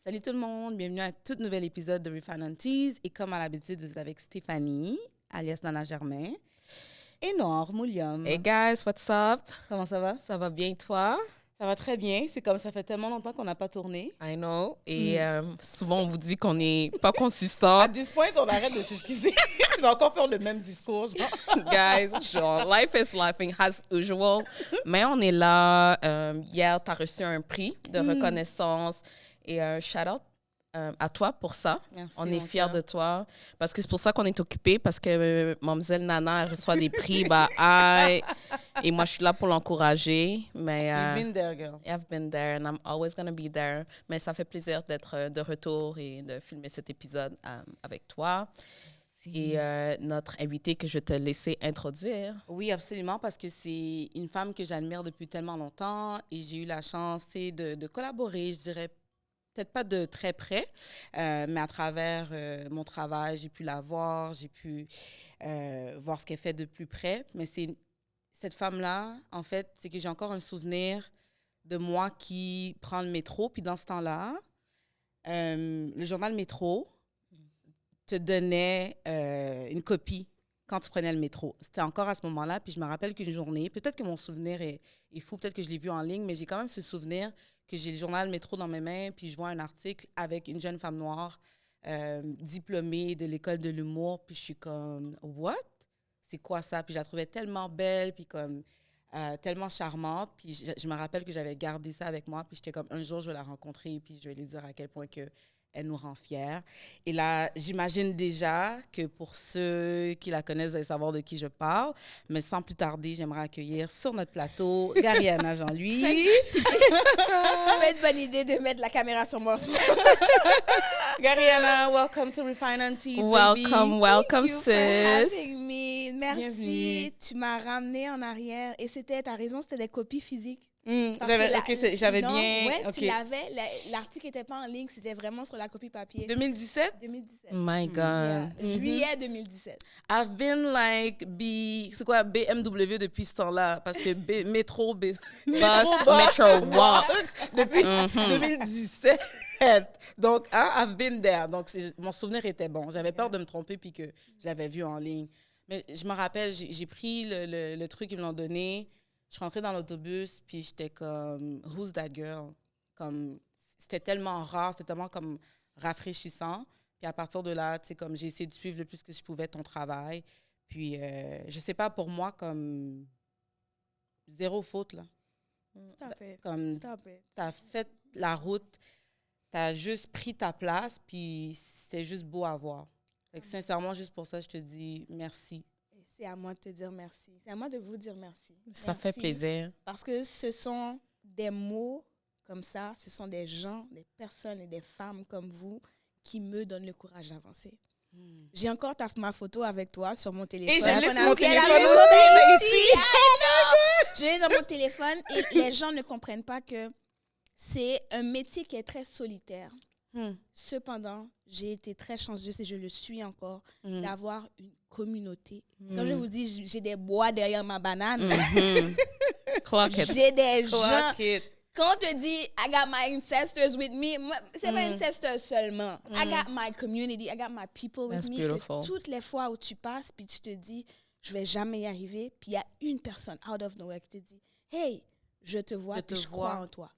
Salut tout le monde, bienvenue à un tout nouvel épisode de Refine Aunties. Et comme à l'habitude, vous êtes avec Stéphanie, alias Nana Germain, et Noor Mouliam. Hey guys, what's up? Comment ça va? Ça va bien, toi? Ça va très bien. C'est comme ça fait tellement longtemps qu'on n'a pas tourné. I know. Et souvent, on vous dit qu'on n'est pas À consistant. this point, on arrête de s'excuser. Tu vas encore faire le même discours, genre. Guys, genre, life is laughing as usual. Mais on est là. Hier, tu as reçu un prix de reconnaissance et un shout-out à toi pour ça. Merci, on est mon fiers cœur. de toi. Parce que c'est pour ça qu'on est occupé. Parce que Mademoiselle Nana elle reçoit des prix. Aïe. Et moi, je suis là pour l'encourager. Mais You've been there, girl. I've been there and I'm always going to be there. Mais ça fait plaisir d'être de retour et de filmer cet épisode avec toi. Et notre invitée que je vais te laisser introduire. Oui, absolument, parce que c'est une femme que j'admire depuis tellement longtemps et j'ai eu la chance de collaborer, je dirais, peut-être pas de très près, mais à travers mon travail, j'ai pu la voir, j'ai pu voir ce qu'elle fait de plus près. Mais cette femme-là, en fait, c'est que j'ai encore un souvenir de moi qui prend le métro. Puis dans ce temps-là, le journal Métro te donnait une copie quand tu prenais le métro. C'était encore à ce moment-là. Puis je me rappelle qu'une journée, peut-être que mon souvenir est fou, peut-être que je l'ai vu en ligne, mais j'ai quand même ce souvenir que j'ai le journal Métro dans mes mains, puis je vois un article avec une jeune femme noire diplômée de l'école de l'humour. Puis je suis comme, what? C'est quoi ça? Puis je la trouvais tellement belle, puis comme tellement charmante. Puis je me rappelle que j'avais gardé ça avec moi. Puis j'étais comme, un jour, je vais la rencontrer, puis je vais lui dire à quel point elle nous rend fiers. Et là, j'imagine déjà que pour ceux qui la connaissent, vous allez savoir de qui je parle. Mais sans plus tarder, j'aimerais accueillir sur notre plateau Gariana Jean-Louis. Ça peut être bonne idée de mettre la caméra sur moi en ce moment. Gariana, welcome to Refine Aunties, baby. Welcome, welcome, Thank you for sis. having me. Merci. Bienvenue. Tu m'as ramené en arrière. Et t'as raison, c'était des copies physiques. Parce J'avais que j'avais non, bien... Ouais, OK. tu l'avais. L'article n'était pas en ligne, c'était vraiment sur la copie papier. 2017? 2017. My God. Yeah. Juillet 2017. I've been like c'est quoi BMW depuis ce temps-là parce que métro Bus, Metro, Walk. depuis 2017. Donc I've been there. Donc mon souvenir était bon. J'avais peur de me tromper puis que j'avais vu en ligne. Mais je me rappelle, j'ai pris le truc qu'ils me l'ont donné. Je suis rentrée dans l'autobus puis j'étais comme who's that girl? Comme c'était tellement rare, c'était tellement comme rafraîchissant. Puis à partir de là, tu sais, comme j'ai essayé de suivre le plus que je pouvais ton travail. Puis, je sais pas, pour moi, comme zéro faute, là. Stop it. Comme Stop it. t'as fait la route, t'as juste pris ta place, puis c'était juste beau à voir. Fait que sincèrement, juste pour ça, je te dis merci. Et c'est à moi de te dire merci. C'est à moi de vous dire merci. Ça fait Merci. plaisir. Parce que ce sont des mots comme ça, ce sont des gens, des personnes et des femmes comme vous qui me donnent le courage d'avancer. J'ai encore ma photo avec toi sur mon téléphone. Et je l'ai sur On a mon pris à la téléphone maison aussi, ici. I know. Je l'ai dans mon téléphone et les gens ne comprennent pas que c'est un métier qui est très solitaire. Cependant, j'ai été très chanceuse et je le suis encore d'avoir une communauté. Quand je vous dis, j'ai des bois derrière ma banane, Clock it. j'ai des gens. Clock it. Quand on te dit I got my ancestors with me, c'est pas ancestors seulement. I got my community, I got my people with That's me. beautiful. Que toutes les fois où tu passes, puis tu te dis, je vais jamais y arriver, puis il y a une personne out of nowhere qui te dit, hey, je te vois, puis je crois en toi.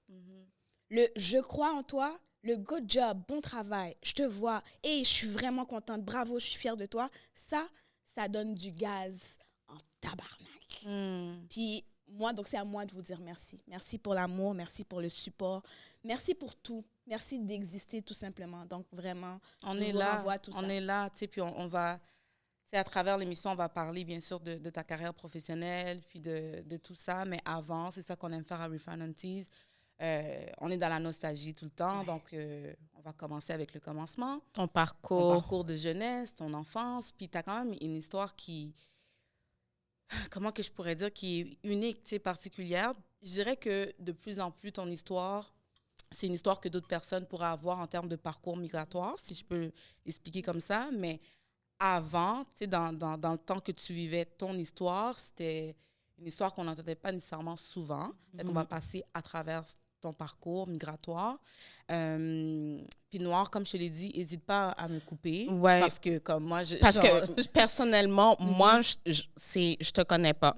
Le je crois en toi, le good job, bon travail, je te vois, et je suis vraiment contente, bravo, je suis fière de toi. Ça donne du gaz en tabarnak. Puis moi, donc c'est à moi de vous dire merci. Merci pour l'amour, merci pour le support, merci pour tout. Merci d'exister tout simplement. Donc vraiment, On je est vous là, renvoie tout ça. on est là, tu sais, puis on va, tu sais, à travers l'émission, on va parler bien sûr de ta carrière professionnelle, puis de tout ça, mais avant, c'est ça qu'on aime faire à Refine Aunties. On est dans la nostalgie tout le temps, donc on va commencer avec le commencement. Ton Ton parcours. parcours de jeunesse, ton enfance, puis tu as quand même une histoire qui, comment que je pourrais dire, qui est unique, tu sais, particulière. Je dirais que de plus en plus, ton histoire, c'est une histoire que d'autres personnes pourraient avoir en termes de parcours migratoire, si je peux l'expliquer comme ça. Mais avant, tu sais, dans le temps que tu vivais ton histoire, c'était une histoire qu'on n'entendait pas nécessairement souvent. Fait qu'on va passer à travers ton parcours migratoire. Puis noir, comme je te l'ai dit, n'hésite pas à me couper. Ouais. Parce que comme moi, que personnellement, moi, je te connais pas.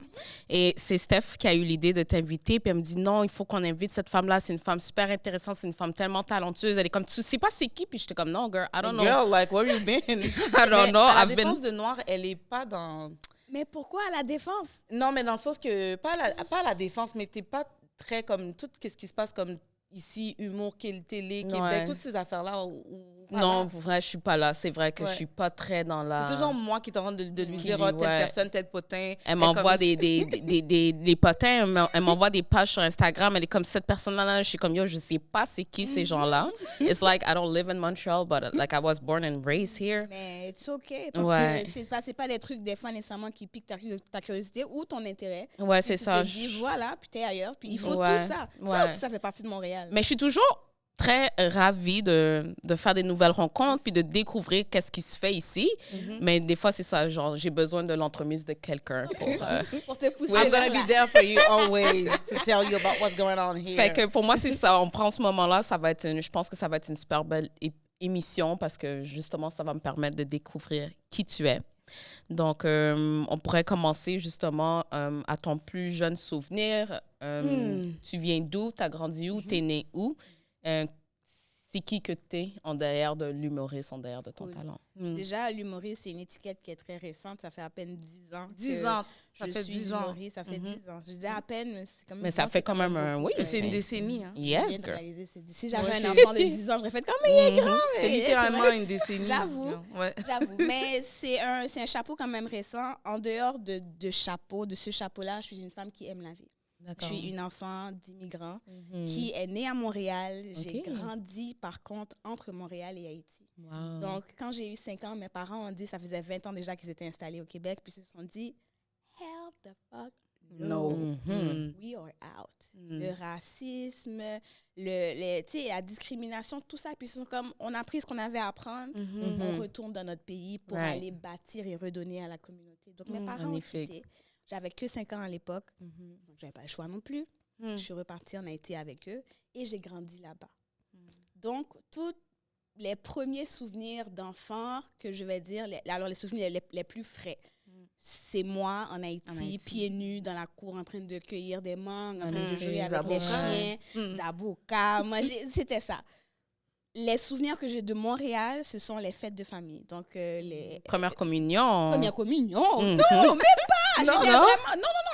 Et c'est Steph qui a eu l'idée de t'inviter. Puis elle me dit non, il faut qu'on invite cette femme-là. C'est une femme super intéressante. C'est une femme tellement talentueuse. Elle est comme, tu sais pas c'est qui? Puis j'étais comme, non, girl, I don't know. Girl, like, where you been? I don't know. À la défense de noir, elle est pas dans... Mais pourquoi à la défense? Non, mais dans le sens que, pas à la défense, mais t'es pas très comme tout ce qui se passe comme ici, humour, télé, Québec, toutes ces affaires-là. Non, pour vrai, je suis pas là. C'est vrai que je suis pas très dans la... C'est toujours moi qui est en train de lui dire, telle personne, tel potin. Elle m'envoie des potins, elle m'envoie des pages sur Instagram. Elle est comme, cette personne-là, je suis comme, yo, je sais pas c'est qui ces gens-là. It's like, I don't live in Montreal, but like I was born and raised here. Mais it's okay, parce que c'est pas des trucs des fois nécessairement qui piquent ta curiosité ou ton intérêt. Ouais, c'est ça. Tu te dis, voilà, puis t'es ailleurs, puis il faut tout ça. Ça fait partie de Montréal. Mais je suis toujours très ravie de faire des nouvelles rencontres puis de découvrir qu'est-ce qui se fait ici. Mais des fois, c'est ça, genre, j'ai besoin de l'entremise de quelqu'un pour te pousser. I'm gonna be there for you always to tell you about what's going on here. Fait que pour moi, c'est ça. On prend ce moment-là, je pense que ça va être une super belle émission parce que justement, ça va me permettre de découvrir qui tu es. Donc, on pourrait commencer justement à ton plus jeune souvenir. Tu viens d'où? Tu as grandi où? Tu es né où? C'est qui que tu es en derrière de l'humoriste, en derrière de ton talent? Déjà, l'humoriste, c'est une étiquette qui est très récente. Ça fait à peine 10 ans. 10 ans. Ça fait 10 ans. Ça fait 10 ans. Je dis à peine, mais c'est comme... Mais ça fait quand même un... Oui, c'est une décennie. Hein. Yes, girl. Si j'avais un enfant de 10 ans, je j'aurais fait comme il est grand. C'est littéralement une décennie. J'avoue. Mais c'est un chapeau quand même récent. En dehors de ce chapeau-là, je suis une femme qui aime la vie. Je suis une enfant d'immigrants qui est née à Montréal. J'ai grandi, par contre, entre Montréal et Haïti. Wow. Donc, quand j'ai eu 5 ans, mes parents ont dit, ça faisait 20 ans déjà qu'ils étaient installés au Québec, puis ils se sont dit, hell the fuck no. We are out. Le racisme, la discrimination, tout ça, puis ils sont comme, on a pris ce qu'on avait à apprendre, on retourne dans notre pays pour aller bâtir et redonner à la communauté. Donc, mes parents ont quitté. J'avais que 5 ans à l'époque, donc je n'avais pas le choix non plus. Je suis repartie en Haïti avec eux et j'ai grandi là-bas. Donc, tous les premiers souvenirs d'enfants que je vais dire, les souvenirs les plus frais, c'est moi en Haïti, pieds nus dans la cour en train de cueillir des mangues, en train de jouer avec les chiens, Zabuka, c'était ça. Les souvenirs que j'ai de Montréal, ce sont les fêtes de famille. Donc, les... Première communion. Première communion? Non, même pas! Non,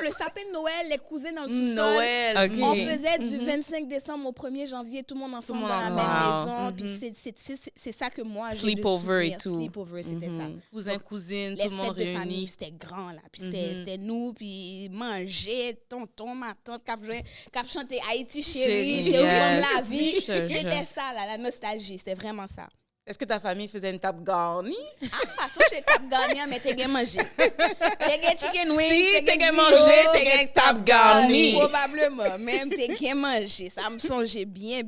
le sapin de Noël, les cousins dans le sous-sol. Noël. On faisait du 25 décembre au 1er janvier, tout le monde ensemble dans la même maison. Puis c'est ça que moi, j'ai de Sleepover et tout. Sleepover, c'était ça. Cousins, cousines, tout le monde réuni. Les fêtes de famille, c'était grand, là. Puis c'était nous, puis manger, tonton, ma tante, cap chanter Haïti chérie, c'est comme la vie. C'était ça, là, la nostalgie, c'était vraiment ça. Est-ce que ta famille faisait une table garnie? Ah, façon, j'ai table garnie, mais t'es mangé. T'es chicken wings. Si, t'es mangé, t'es table garnie. Probablement, même t'es mangé. Ça me songeait bien.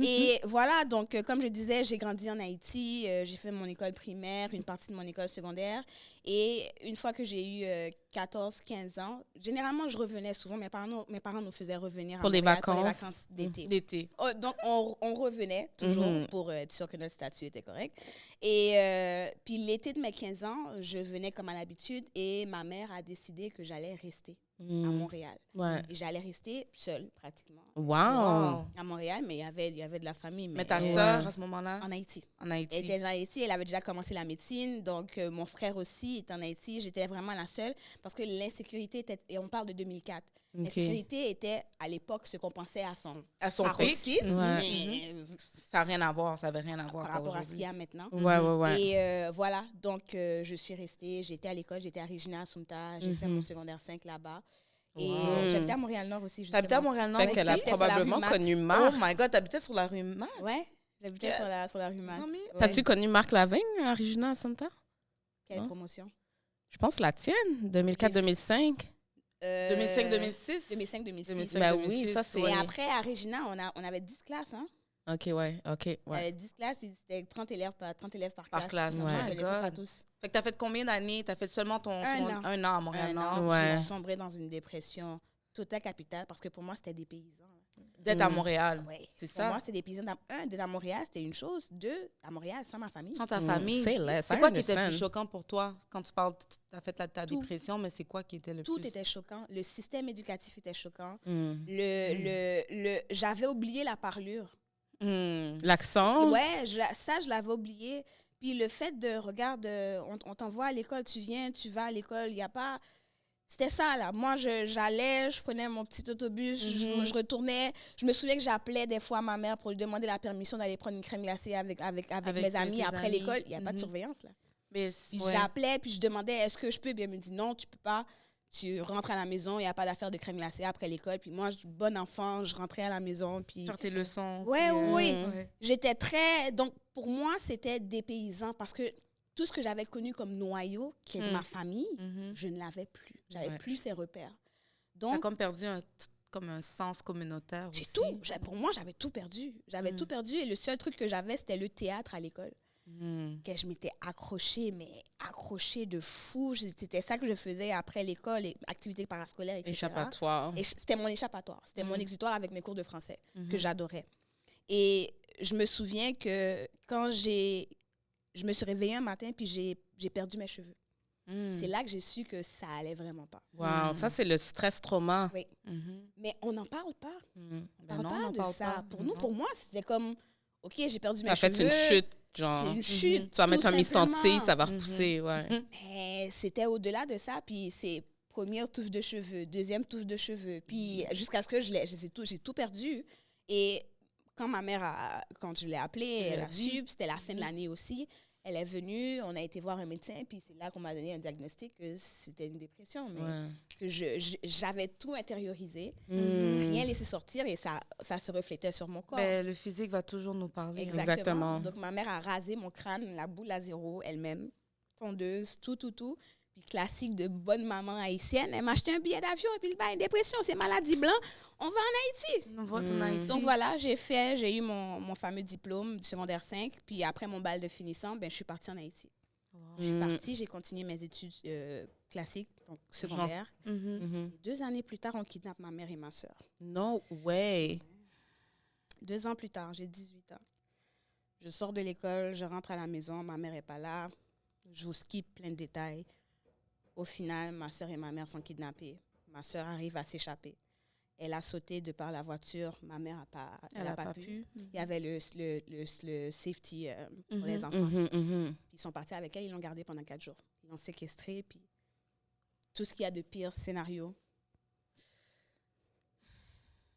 Et voilà, donc, comme je disais, j'ai grandi en Haïti. J'ai fait mon école primaire, une partie de mon école secondaire. Et une fois que j'ai eu 14-15 ans, généralement, je revenais souvent. Mes parents nous faisaient revenir pour les vacances d'été. Donc, on revenait toujours pour être sûr que notre statut était correct. Et puis, l'été de mes 15 ans, je venais comme à l'habitude et ma mère a décidé que j'allais rester à Montréal. Ouais. Et j'allais rester seule, pratiquement. Wow! À Montréal, mais il y avait de la famille. Mais ta sœur, à ce moment-là? En Haïti. En Haïti. Elle était en Haïti, elle avait déjà commencé la médecine. Donc, mon frère aussi était en Haïti. J'étais vraiment la seule parce que l'insécurité était... Et on parle de 2004. L'insécurité était, à l'époque, ce qu'on pensait à son pic. Mais ça n'a rien à voir, ça n'avait rien à voir par rapport à ce qu'il y a maintenant. Ouais. Et voilà, donc je suis restée, j'étais à l'école, j'étais à Regina Assunta, j'ai fait mon secondaire 5 là-bas. Et j'habitais à Montréal-Nord aussi, justement. T'habitais à Montréal-Nord aussi? Fait qu'elle a probablement connu Marc. Oh my God, t'habitais sur la rue Marc? Ouais, j'habitais sur la rue Marc. T'as-tu connu Marc Lavigne à Regina Assunta? Quelle promotion? Je pense la tienne, 2004-2005. 2005-2006? 2005-2006. Ben oui, ça c'est... Et après, à Regina, on avait 10 classes, hein? OK. On avait 10 classes, puis c'était 30 élèves par classe. Ouais. Je ne les pas tous. Fait que t'as fait combien d'années? T'as fait seulement un an à Montréal-Nord? J'ai sombré dans une dépression totale capitale parce que pour moi, c'était des paysans. D'être à Montréal. Ouais. C'est Pour ça. moi, c'était des paysans. D'être à Montréal, c'était une chose. Deux, à Montréal, sans ma famille. Sans ta famille. C'est quoi qui était le plus choquant pour toi quand tu parles, tu as fait ta dépression, mais c'est quoi qui était le plus... Tout était choquant. Le système éducatif était choquant. J'avais oublié la parlure. L'accent? Ouais, ça, je l'avais oublié. Puis le fait de, regarde, on t'envoie à l'école, tu viens, tu vas à l'école, il n'y a pas... C'était ça, là. Moi, j'allais, je prenais mon petit autobus, je retournais. Je me souviens que j'appelais des fois ma mère pour lui demander la permission d'aller prendre une crème glacée avec mes amis après l'école. Il n'y a pas de surveillance, là. J'appelais, puis je demandais, est-ce que je peux? Bien, elle me dit, non, tu peux pas. Tu rentres à la maison, il n'y a pas d'affaire de crème glacée après l'école. Puis moi, bon enfant, je rentrais à la maison. Puis... Faire tes leçons. Oui. J'étais très... Donc, pour moi, c'était dépaysant parce que tout ce que j'avais connu comme noyau, qui est de ma famille, je ne l'avais plus. J'avais plus ces repères. Donc, tu as comme perdu un sens communautaire aussi. Pour moi, j'avais tout perdu. J'avais tout perdu et le seul truc que j'avais, c'était le théâtre à l'école. Que je m'étais accrochée de fou. C'était ça que je faisais après l'école, activités parascolaires, etc. Échappatoire. Et c'était mon échappatoire. C'était mon exutoire avec mes cours de français que j'adorais. Et je me souviens que quand je me suis réveillée un matin puis j'ai perdu mes cheveux. C'est là que j'ai su que ça allait vraiment pas. Wow, ça, c'est le stress-trauma. Oui. Mais on n'en parle pas. On parle pas de ça. Pour moi, c'était comme, OK, j'ai perdu mes cheveux. Ça fait une chute, genre. C'est une chute. Tu vas mettre un mi-sentier, ça va repousser, ouais. Mais c'était au-delà de ça. Puis c'est première touche de cheveux, deuxième touche de cheveux. Puis jusqu'à ce que j'ai tout perdu. Et quand ma mère, quand je l'ai appelée, elle a su, c'était la fin de l'année aussi. Elle est venue, on a été voir un médecin, puis c'est là qu'on m'a donné un diagnostic que c'était une dépression. Mais que j'avais tout intériorisé, rien laissé sortir et ça se reflétait sur mon corps. Ben, le physique va toujours nous parler. Exactement. Donc, ma mère a rasé mon crâne, la boule à zéro, elle-même, tondeuse, tout. Puis classique de bonne maman haïtienne, elle m'a acheté un billet d'avion et puis une dépression, c'est maladie blanc, on va en Haïti. On va en Haïti. Donc voilà, j'ai eu mon fameux diplôme du secondaire 5, puis après mon bal de finissant, je suis partie en Haïti. Je suis partie, j'ai continué mes études classiques, donc secondaires. 2 années plus tard, on kidnappe ma mère et ma soeur. No way. 2 ans plus tard, j'ai 18 ans. Je sors de l'école, je rentre à la maison, ma mère n'est pas là. Je vous skip plein de détails. Au final, ma soeur et ma mère sont kidnappées. Ma soeur arrive à s'échapper. Elle a sauté de par la voiture. Ma mère n'a pas pu. Il y avait le safety pour les enfants. Ils sont partis avec elle, ils l'ont gardée pendant 4 jours. Ils l'ont séquestrée, puis tout ce qu'il y a de pire scénario.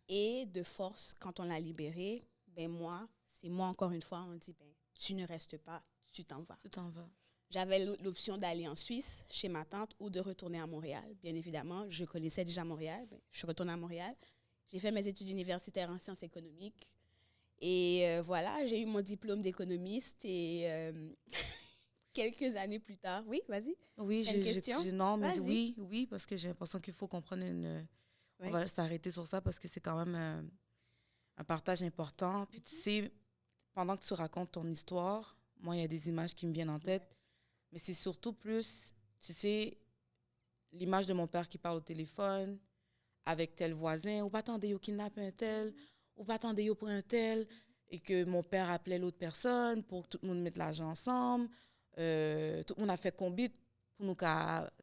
Et de force, quand on l'a libérée, c'est moi encore une fois, on dit, tu ne restes pas, tu t'en vas. Tu t'en vas. J'avais l'option d'aller en Suisse, chez ma tante, ou de retourner à Montréal. Bien évidemment, je connaissais déjà Montréal. Je suis retournée à Montréal. J'ai fait mes études universitaires en sciences économiques. Et voilà, j'ai eu mon diplôme d'économiste. Et quelques années plus tard... Oui, vas-y. Oui, une question? Non, mais oui, parce que j'ai l'impression qu'il faut qu'on prenne On va s'arrêter sur ça parce que c'est quand même un partage important. Puis tu sais, pendant que tu racontes ton histoire, moi, il y a des images qui me viennent en tête. Mais c'est surtout plus, tu sais, l'image de mon père qui parle au téléphone avec tel voisin, ou pas attendez, yo kidnappe un tel, ou pas attendez, yo pour un tel, et que mon père appelait l'autre personne pour que tout le monde mette l'argent ensemble. Tout le monde a fait combien pour nous, tu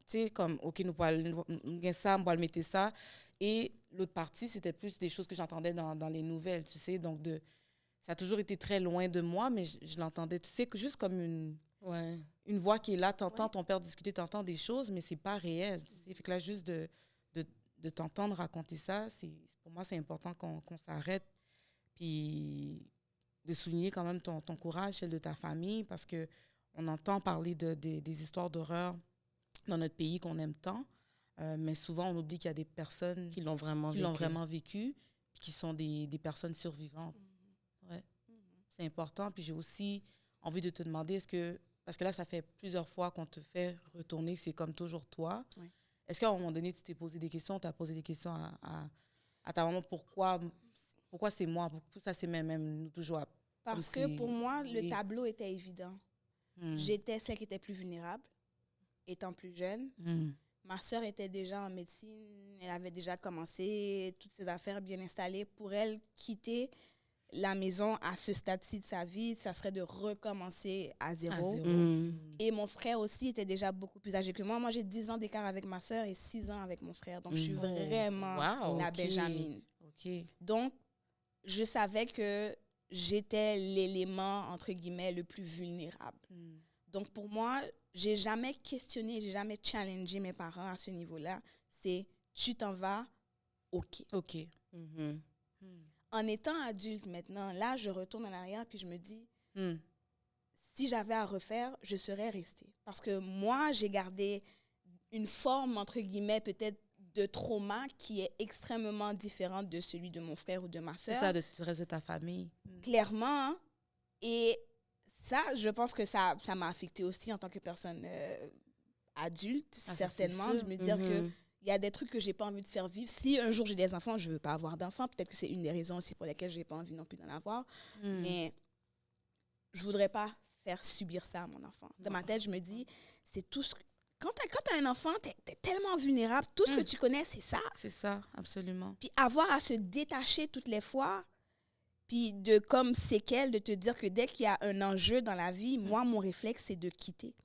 sais, comme, OK, nous pouvons ça, nous pouvons mettre ça. Et l'autre partie, c'était plus des choses que j'entendais dans les nouvelles, tu sais. Donc, ça a toujours été très loin de moi, mais je l'entendais, tu sais, juste comme une voix qui est là, t'entends ton père discuter, t'entends des choses, mais c'est pas réel. Tu sais. Fait que là, juste de t'entendre raconter ça, pour moi, c'est important qu'on s'arrête. Puis de souligner quand même ton courage, celle de ta famille, parce qu'on entend parler des histoires d'horreur dans notre pays qu'on aime tant, mais souvent, on oublie qu'il y a des personnes qui l'ont vraiment vécu, puis qui sont des personnes survivantes. Ouais. C'est important. Puis j'ai aussi envie de te demander, parce que là, ça fait plusieurs fois qu'on te fait retourner, c'est comme toujours toi. Oui. Est-ce qu'à un moment donné, tu t'es posé des questions, tu as posé des questions à ta maman, pourquoi c'est moi, pourquoi ça c'est même nous toujours Parce que pour moi, le tableau était évident. J'étais celle qui était plus vulnérable, étant plus jeune. Ma sœur était déjà en médecine. Elle avait déjà commencé toutes ses affaires bien installées. Pour elle, quitter la maison à ce stade-ci de sa vie, ça serait de recommencer à zéro. Et mon frère aussi était déjà beaucoup plus âgé que moi. Moi, j'ai 10 ans d'écart avec ma sœur et 6 ans avec mon frère. Donc, je suis vraiment la Benjamine. Donc, je savais que j'étais l'élément, entre guillemets, le plus vulnérable. Donc, pour moi, j'ai jamais questionné, j'ai jamais challengé mes parents à ce niveau-là. C'est, tu t'en vas, OK. En étant adulte maintenant, là, je retourne en arrière puis je me dis, si j'avais à refaire, je serais restée. Parce que moi, j'ai gardé une forme, entre guillemets, peut-être de trauma qui est extrêmement différente de celui de mon frère ou de ma sœur. C'est ça, du reste de ta famille. Clairement. Hein? Et ça, je pense que ça m'a affectée aussi en tant que personne adulte, certainement. Je me dire que il y a des trucs que j'ai pas envie de faire vivre. Si un jour j'ai des enfants, je veux pas avoir d'enfants. Peut-être que c'est une des raisons aussi pour lesquelles j'ai pas envie non plus d'en avoir. Mais je voudrais pas faire subir ça à mon enfant. Dans ma tête, je me dis, c'est tout ce que... Quand t'as un enfant, t'es tellement vulnérable. Tout ce que tu connais, c'est ça. C'est ça, absolument. Puis avoir à se détacher toutes les fois, puis de comme séquelle, de te dire que dès qu'il y a un enjeu dans la vie, moi, mon réflexe, c'est de quitter.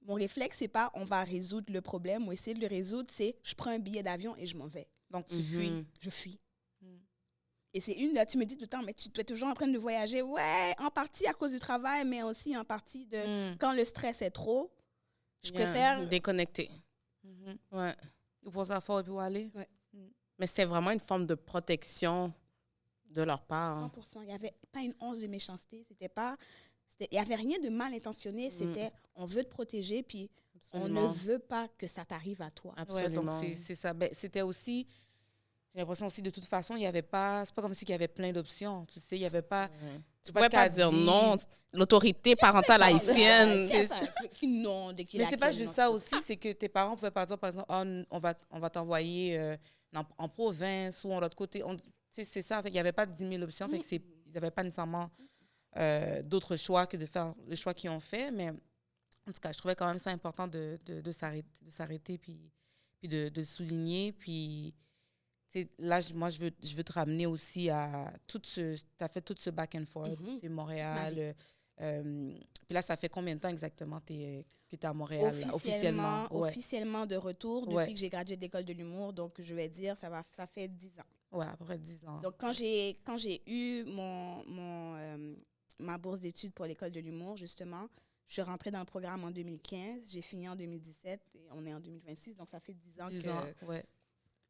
Mon réflexe, c'est pas on va résoudre le problème ou essayer de le résoudre, c'est je prends un billet d'avion et je m'en vais. Donc, tu fuis. Je fuis. Et c'est là, tu me dis tout le temps, mais tu es toujours en train de voyager. Ouais, en partie à cause du travail, mais aussi en partie de quand le stress est trop, je préfère... Déconnecter. Ouais. Ou pour ça fort et puis où aller. Ouais. Mais c'est vraiment une forme de protection de leur part. 100%. Il n'y avait pas une once de méchanceté. Il n'y avait rien de mal intentionné. C'était, on veut te protéger, puis Absolument. on ne veut pas que ça t'arrive à toi. Absolument. Ouais, donc, c'est ça. Ben, c'était aussi... J'ai l'impression aussi, de toute façon, il n'y avait pas... C'est pas comme s'il y avait plein d'options. Tu sais, il n'y avait pas... Tu ne pouvais pas dire non. L'autorité parentale haïtienne. Non, mais c'est pas juste ça aussi. C'est que tes parents pouvaient pas dire, par exemple, oh, on va t'envoyer en province ou en l'autre côté. C'est ça. Il n'y avait pas 10 000 options. Fait que ils n'avaient pas nécessairement d'autres choix que de faire le choix qu'ils ont fait. Mais en tout cas, je trouvais quand même ça important de s'arrêter puis de souligner. Puis là, moi, je veux te ramener aussi à tout ce... Tu as fait tout ce back and forth, Montréal. Puis là, ça fait combien de temps exactement que tu es à Montréal? Officiellement, Ouais. officiellement de retour depuis que j'ai gradué de l'école de l'humour. Donc, je vais dire, ça fait 10 ans. Ouais, à peu près 10 ans. Donc, quand j'ai eu ma bourse d'études pour l'école de l'humour, justement, je suis rentrée dans le programme en 2015. J'ai fini en 2017 et on est en 2026. Donc, ça fait 10 ans 10 ans, ouais.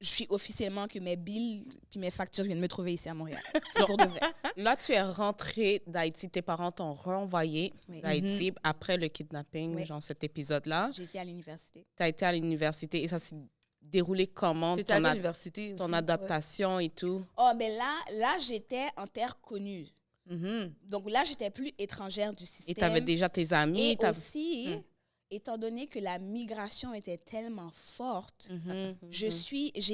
Je suis officiellement que mes bills puis mes factures viennent me trouver ici à Montréal. C'est pour de vrai. Là, tu es rentrée d'Haïti. Tes parents t'ont renvoyé d'Haïti après le kidnapping, genre cet épisode-là. J'ai été à l'université. Tu as été à l'université et ça s'est déroulé comment? Tu étais à l'université ton aussi, adaptation et tout? Oh, mais là j'étais en terre connue. Donc là, j'étais plus étrangère du système. Et tu avais déjà tes amis? Et aussi... Étant donné que la migration était tellement forte, j'ai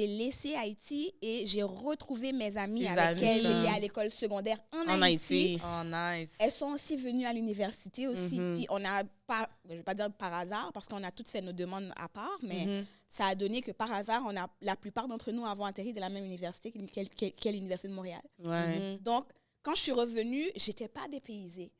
laissé Haïti et j'ai retrouvé mes amis avec lesquels j'étais à l'école secondaire en Haïti. Oh, nice. Elles sont aussi venues à l'université aussi. Puis on a pas, je vais pas dire par hasard, parce qu'on a toutes fait nos demandes à part, mais ça a donné que par hasard, la plupart d'entre nous avons atterri de la même université qu'est l'Université de Montréal. Donc, quand je suis revenue, j'étais pas dépaysée.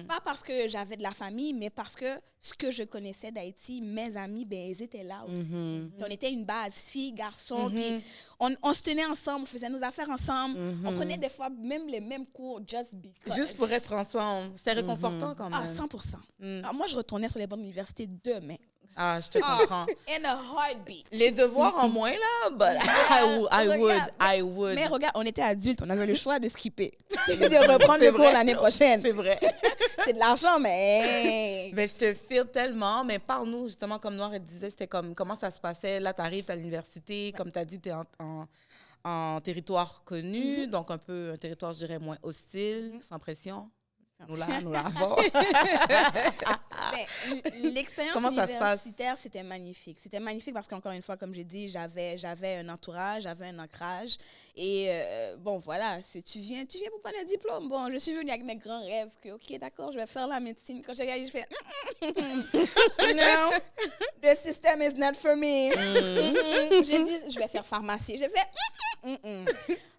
Pas parce que j'avais de la famille, mais parce que ce que je connaissais d'Haïti, mes amis, ben, ils étaient là aussi. On était une base, filles, garçons, puis on se tenait ensemble, on faisait nos affaires ensemble. On prenait des fois même les mêmes cours, just because. Juste pour être ensemble. C'était réconfortant quand même. Ah, 100%. Alors, moi, je retournais sur les bancs de l'université demain. Ah, je te comprends. In a heartbeat. Les devoirs en moins, là, but I would. Mais regarde, on était adultes, on avait le choix de skipper, de reprendre le cours l'année prochaine. C'est vrai. C'est de l'argent, mais... Mais je te file tellement. Mais parle-nous, justement, comme Noire, elle disait, c'était comme, comment ça se passait? Là, tu arrives à l'université, comme tu as dit, tu es en territoire connu, donc un peu un territoire, je dirais, moins hostile, sans pression. Nous l'avons. L'expérience universitaire, c'était magnifique. C'était magnifique parce qu'encore une fois, comme j'ai dit, j'avais un entourage, j'avais un ancrage. Et bon, voilà, tu viens pour prendre un diplôme. Bon, je suis venue avec mes grands rêves que, OK, d'accord, je vais faire la médecine. Quand j'ai regardé, je fais, non, the system is not for me. J'ai dit, je vais faire pharmacie. J'ai fait,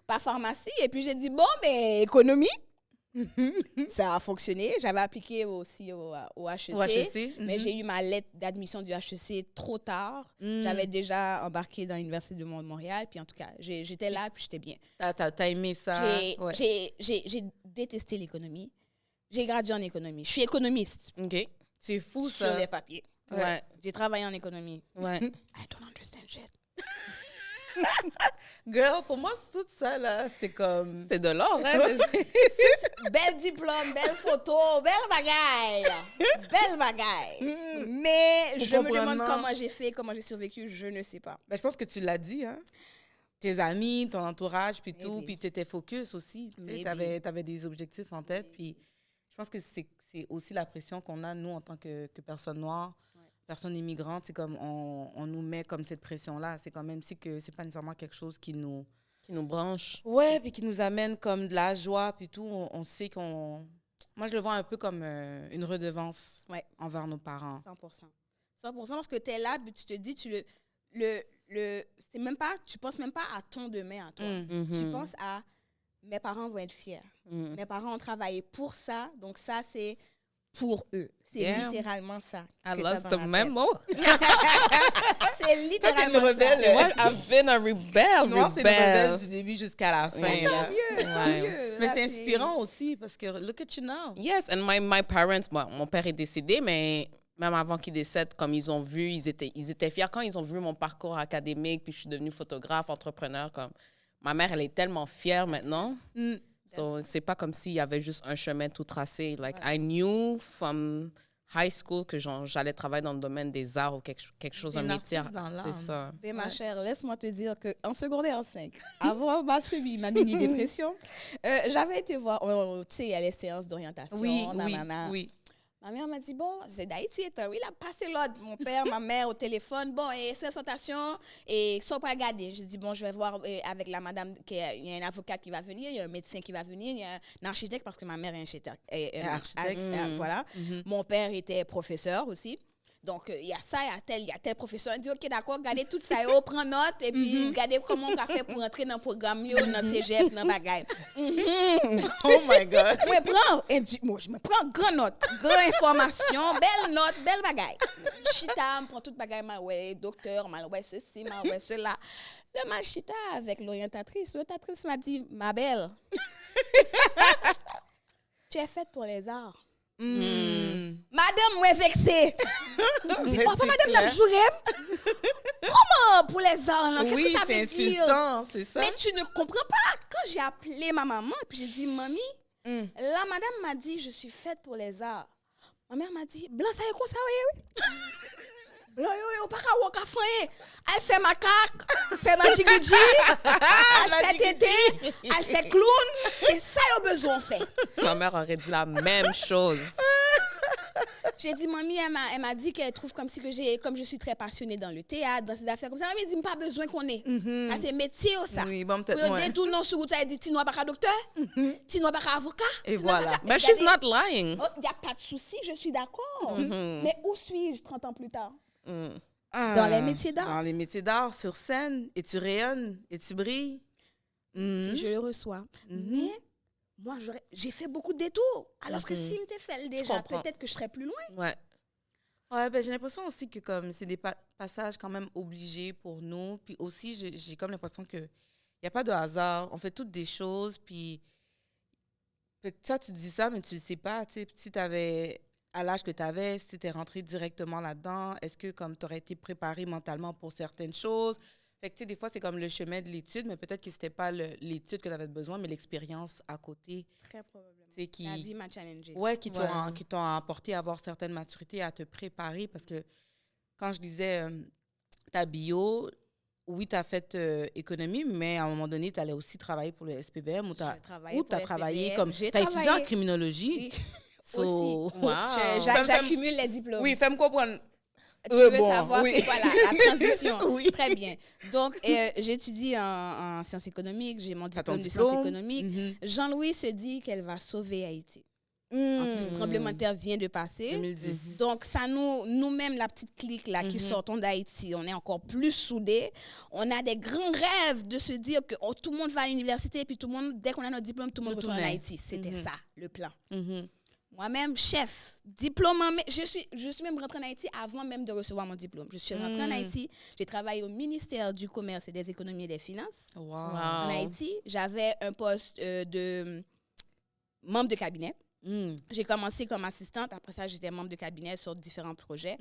pas pharmacie. Et puis, j'ai dit, bon, mais économie. Ça a fonctionné. J'avais appliqué aussi au HEC, mais j'ai eu ma lettre d'admission du HEC trop tard. J'avais déjà embarqué dans l'Université de Montréal. Puis en tout cas, j'étais là, puis j'étais bien. T'as aimé ça? J'ai détesté l'économie. J'ai gradué en économie. Je suis économiste. OK. C'est fou, ça. Sur les papiers. Ouais. J'ai travaillé en économie. Ouais. I don't understand shit. Girl, pour moi, tout ça, là, c'est comme... C'est de l'or, hein? Bel diplôme, belle photo, belle bagaille. Belle bagaille. Mais je me demande comment j'ai fait, comment j'ai survécu, je ne sais pas. Ben, je pense que tu l'as dit, hein? Tes amis, ton entourage, puis tout, puis tu étais focus aussi. Tu avais des objectifs en tête, puis je pense que c'est aussi la pression qu'on a, nous, en tant que personnes noires, personnes immigrantes. C'est comme, on nous met comme cette pression-là. C'est quand même si que c'est pas nécessairement quelque chose qui nous branche. Ouais, puis qui nous amène comme de la joie, puis tout. On sait qu'on... Moi, je le vois un peu comme une redevance envers nos parents. 100%. 100% parce que tu es là, puis tu te dis, c'est même pas, tu penses même pas à ton demain, à toi. Tu penses à mes parents vont être fiers. Mes parents ont travaillé pour ça, donc ça, c'est pour eux. C'est littéralement ça. I lost the memo. C'est littéralement une rebelle. Moi, I've been a rebelle. Moi, c'est une rebelle du début jusqu'à la fin. Tant mieux. Mais c'est inspirant aussi parce que look at you now. Yes, and my parents, mon père est décédé, mais même avant qu'il décède, comme ils ont vu, ils étaient fiers quand ils ont vu mon parcours académique, puis je suis devenue photographe, entrepreneur. Comme ma mère, elle est tellement fière maintenant. So, c'est pas comme s'il y avait juste un chemin tout tracé. Like, I knew from high school que j'allais travailler dans le domaine des arts ou quelque chose, un métier. C'est ça. Mais ma chère, laisse-moi te dire qu'en secondaire 5, avant ma mini-dépression, j'avais été voir, tu sais, il y a les séances d'orientation. Oui. Ma mère m'a dit, bon, c'est d'Haïti, il a passé l'ordre, mon père, ma mère au téléphone. Bon, et c'est orientation, et ils sont pas regardés. J'ai dit, bon, je vais voir avec la madame, il y a un avocat qui va venir, il y a un médecin qui va venir, il y a un architecte, parce que ma mère est architecte. Voilà. Mon père était professeur aussi. Donc, il y a ça, il y a tel professeur. Il dit, OK, d'accord, regardez tout ça, prends note, et puis regardez comment on va faire pour entrer dans le programme, dans cégep, dans bagaille. Oh my God. Je me prends grande note, grande information, belle note, belle bagaille. Chita, je prends toute bagaille, ouais, docteur, ouais, ceci, ouais, cela. Là, ma chita avec l'orientatrice m'a dit, ma belle, tu es faite pour les arts. Madame, moi vexée. Dis papa, madame, la jourée. Comment pour les arts? Qu'est-ce que ça veut dire? Insultant, c'est ça. Mais tu ne comprends pas. Quand j'ai appelé ma maman, puis j'ai dit, mamie, la madame m'a dit, je suis faite pour les arts. Ma mère m'a dit, blanc, ça y est quoi ça, oui? Blanc, yo, pas qu'à waka fanye. Elle fait macaque, elle fait magigidji, elle fait tété, elle fait clown. C'est ça qu'elle a besoin de faire. Ma mère aurait dit la même chose. J'ai dit, mamie, elle m'a dit qu'elle trouve comme je suis très passionnée dans le théâtre, dans ces affaires comme ça. Mamie dit, pas besoin qu'on ait. C'est métier ou ça. Oui, bon, peut-être moins. Pour détourner sur route, elle dit, tu n'as pas qu'à docteur, tu n'as pas qu'à avocat. Et voilà. But she's not lying. Il n'y a pas de souci, je suis d'accord. Mais où suis-je 30 ans plus tard? Dans les métiers d'art. Dans les métiers d'art, sur scène, et tu rayonnes, et tu brilles. Si je le reçois. Mais moi, j'ai fait beaucoup de détours. Alors que s'il m'était fait déjà, peut-être que je serais plus loin. Ouais, ben, j'ai l'impression aussi que comme c'est des passages quand même obligés pour nous. Puis aussi, j'ai comme l'impression qu'il n'y a pas de hasard. On fait toutes des choses, puis toi, tu dis ça, mais tu ne le sais pas. Tu sais, si tu avais... À l'âge que tu avais, si tu es rentré directement là-dedans, est-ce que comme tu aurais été préparé mentalement pour certaines choses? Fait que tu sais, des fois, c'est comme le chemin de l'étude, mais peut-être que c'était pas l'étude que tu avais besoin, mais l'expérience à côté. Très probablement. La vie m'a challengée. Ouais, qui t'ont apporté à avoir certaines maturités, à te préparer. Parce que quand je lisais ta bio, oui, tu as fait économie, mais à un moment donné, tu allais aussi travailler pour le SPVM ou tu as travaillé comme... Tu as étudié en criminologie. Oui, aussi. J'accumule les diplômes. Oui, fais-moi comprendre. Tu veux savoir c'est quoi la transition? Oui. Très bien. Donc, j'étudie en sciences économiques, j'ai mon diplôme de sciences économiques. Jean-Louis se dit qu'elle va sauver Haïti. En plus, le tremblement de terre vient de passer. 2010. Donc, ça nous-mêmes, la petite clique là, qui sortons d'Haïti, on est encore plus soudés. On a des grands rêves de se dire que tout le monde va à l'université, puis tout le monde, dès qu'on a notre diplôme, tout le monde retourne en Haïti. C'était ça, le plan. Moi-même, chef, diplôme, je suis même rentrée en Haïti avant même de recevoir mon diplôme. Je suis rentrée en Haïti, j'ai travaillé au ministère du Commerce et des Économies et des Finances. En Haïti, j'avais un poste de membre de cabinet. J'ai commencé comme assistante, après ça, j'étais membre de cabinet sur différents projets.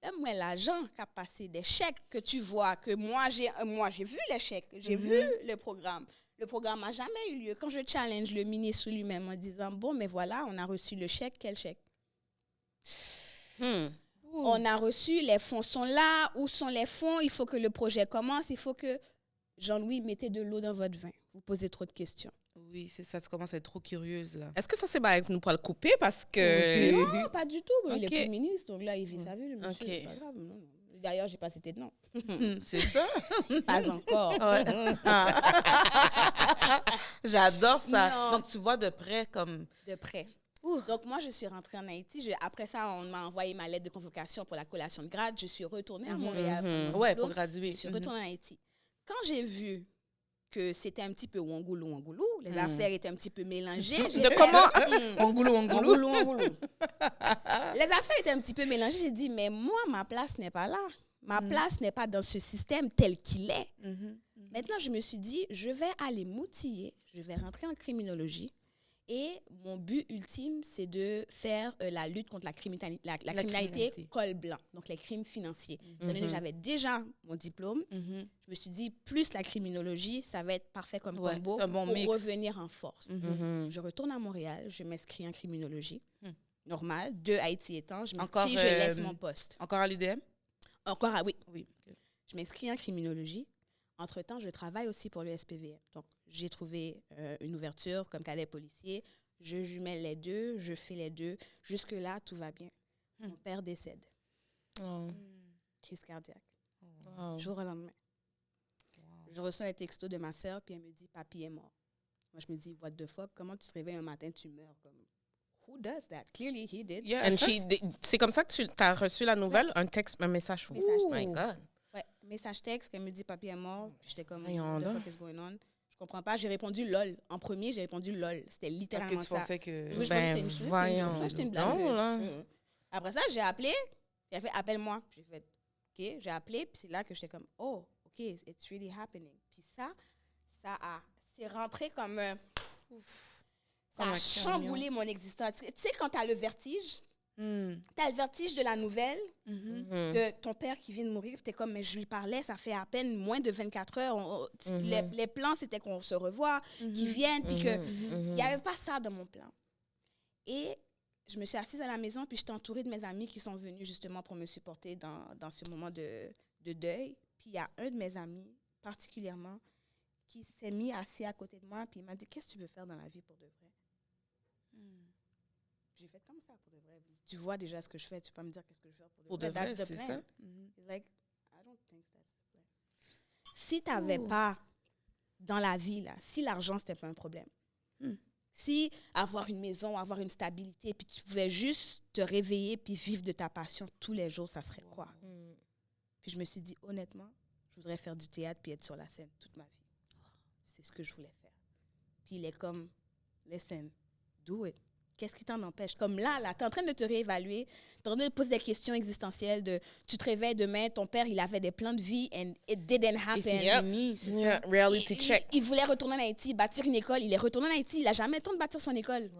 Là, moi, l'agent qui a passé des chèques que tu vois, que moi, j'ai vu les chèques, j'ai vu le programme. Le programme n'a jamais eu lieu. Quand je challenge le ministre lui-même en disant, bon, mais voilà, on a reçu le chèque, quel chèque? On a reçu, les fonds sont là, où sont les fonds? Il faut que le projet commence, il faut que Jean-Louis mettez de l'eau dans votre vin. Vous posez trop de questions. Oui, c'est ça, tu commences à être trop curieuse, là. Est-ce que ça, c'est avec nous pour le couper parce que... Non, pas du tout. Il est plus ministre, donc là, il vit sa vie, le monsieur. C'est pas grave, non. D'ailleurs, je n'ai pas cité de nom. C'est ça? Pas encore. J'adore ça. Non. Donc, tu vois de près comme... De près. Donc, moi, je suis rentrée en Haïti. Après ça, on m'a envoyé ma lettre de convocation pour la collation de grade. Je suis retournée à Montréal. Ouais, pour graduer. Je suis retournée en Haïti. Quand j'ai vu que c'était un petit peu wangoulou, les affaires étaient un petit peu mélangées. De comment? Wangoulou. Les affaires étaient un petit peu mélangées. J'ai dit, mais moi, ma place n'est pas là. Ma place n'est pas dans ce système tel qu'il est. Maintenant, je me suis dit, je vais aller m'outiller, je vais rentrer en criminologie. Et mon but ultime, c'est de faire la lutte contre la criminalité col blanc, donc les crimes financiers. J'avais déjà mon diplôme. Je me suis dit, plus la criminologie, ça va être parfait comme combo pour revenir en force. Je retourne à Montréal, je m'inscris en criminologie. Normal, de Haïti étant, je m'inscris, je laisse mon poste. Encore à l'UDM? Encore, oui. Okay. Je m'inscris en criminologie. Entre-temps, je travaille aussi pour le SPVM. Donc, j'ai trouvé une ouverture comme cadet policier. Je jumelle les deux, je fais les deux. Jusque-là, tout va bien. Mon père décède. Crise cardiaque. Jour au lendemain. Je reçois un texto de ma sœur, puis elle me dit, papy est mort. Moi, je me dis, what the fuck? Comment tu te réveilles un matin, tu meurs? Comme, who does that? Clearly, he did. Yeah. C'est comme ça que tu as reçu la nouvelle? Un texte, un message? Oh my God. Ouais, message texte, qu'elle me dit, papy est mort. Puis j'étais comme, what the fuck is going on? Je comprends pas. J'ai répondu lol. En premier, j'ai répondu lol. C'était littéralement ça. Parce que tu pensais que... Oui, je pensais que c'était une blague. Après ça, j'ai appelé. Elle a fait, appelle-moi. J'ai fait, OK. J'ai appelé. Puis c'est là que j'étais comme, oh, OK, it's really happening. Puis c'est rentré comme... ça a chamboulé mon existence. Tu sais, quand tu as le vertige... Tu as le vertige de la nouvelle de ton père qui vient de mourir. Tu es comme, mais je lui parlais, ça fait à peine moins de 24 heures. Les plans, c'était qu'on se revoit, qu'ils viennent, puis qu'il n'y avait pas ça dans mon plan. Et je me suis assise à la maison, puis j'étais entourée de mes amis qui sont venus justement pour me supporter dans ce moment de deuil. Puis il y a un de mes amis, particulièrement, qui s'est mis assis à côté de moi, puis il m'a dit, qu'est-ce que tu veux faire dans la vie pour de vrai? J'ai fait comme ça pour de vrai. Tu vois déjà ce que je fais, tu peux pas me dire qu'est-ce que je fais pour de vrai. C'est ça. It's like, I don't think that's the plan. Si tu n'avais pas dans la vie, là, si l'argent, c'était pas un problème, si avoir une maison, avoir une stabilité, puis tu pouvais juste te réveiller puis vivre de ta passion tous les jours, ça serait quoi? Puis je me suis dit, honnêtement, je voudrais faire du théâtre puis être sur la scène toute ma vie. C'est ce que je voulais faire. Puis il est comme, listen, do it. Qu'est-ce qui t'en empêche? Comme là, tu es en train de te réévaluer, tu es en train de te poser des questions existentielles de tu te réveilles demain, ton père, il avait des plans de vie and it didn't happen. Et c'est fini, c'est ça. Reality check. Il voulait retourner en Haïti, bâtir une école. Il est retourné en Haïti, il n'a jamais le temps de bâtir son école.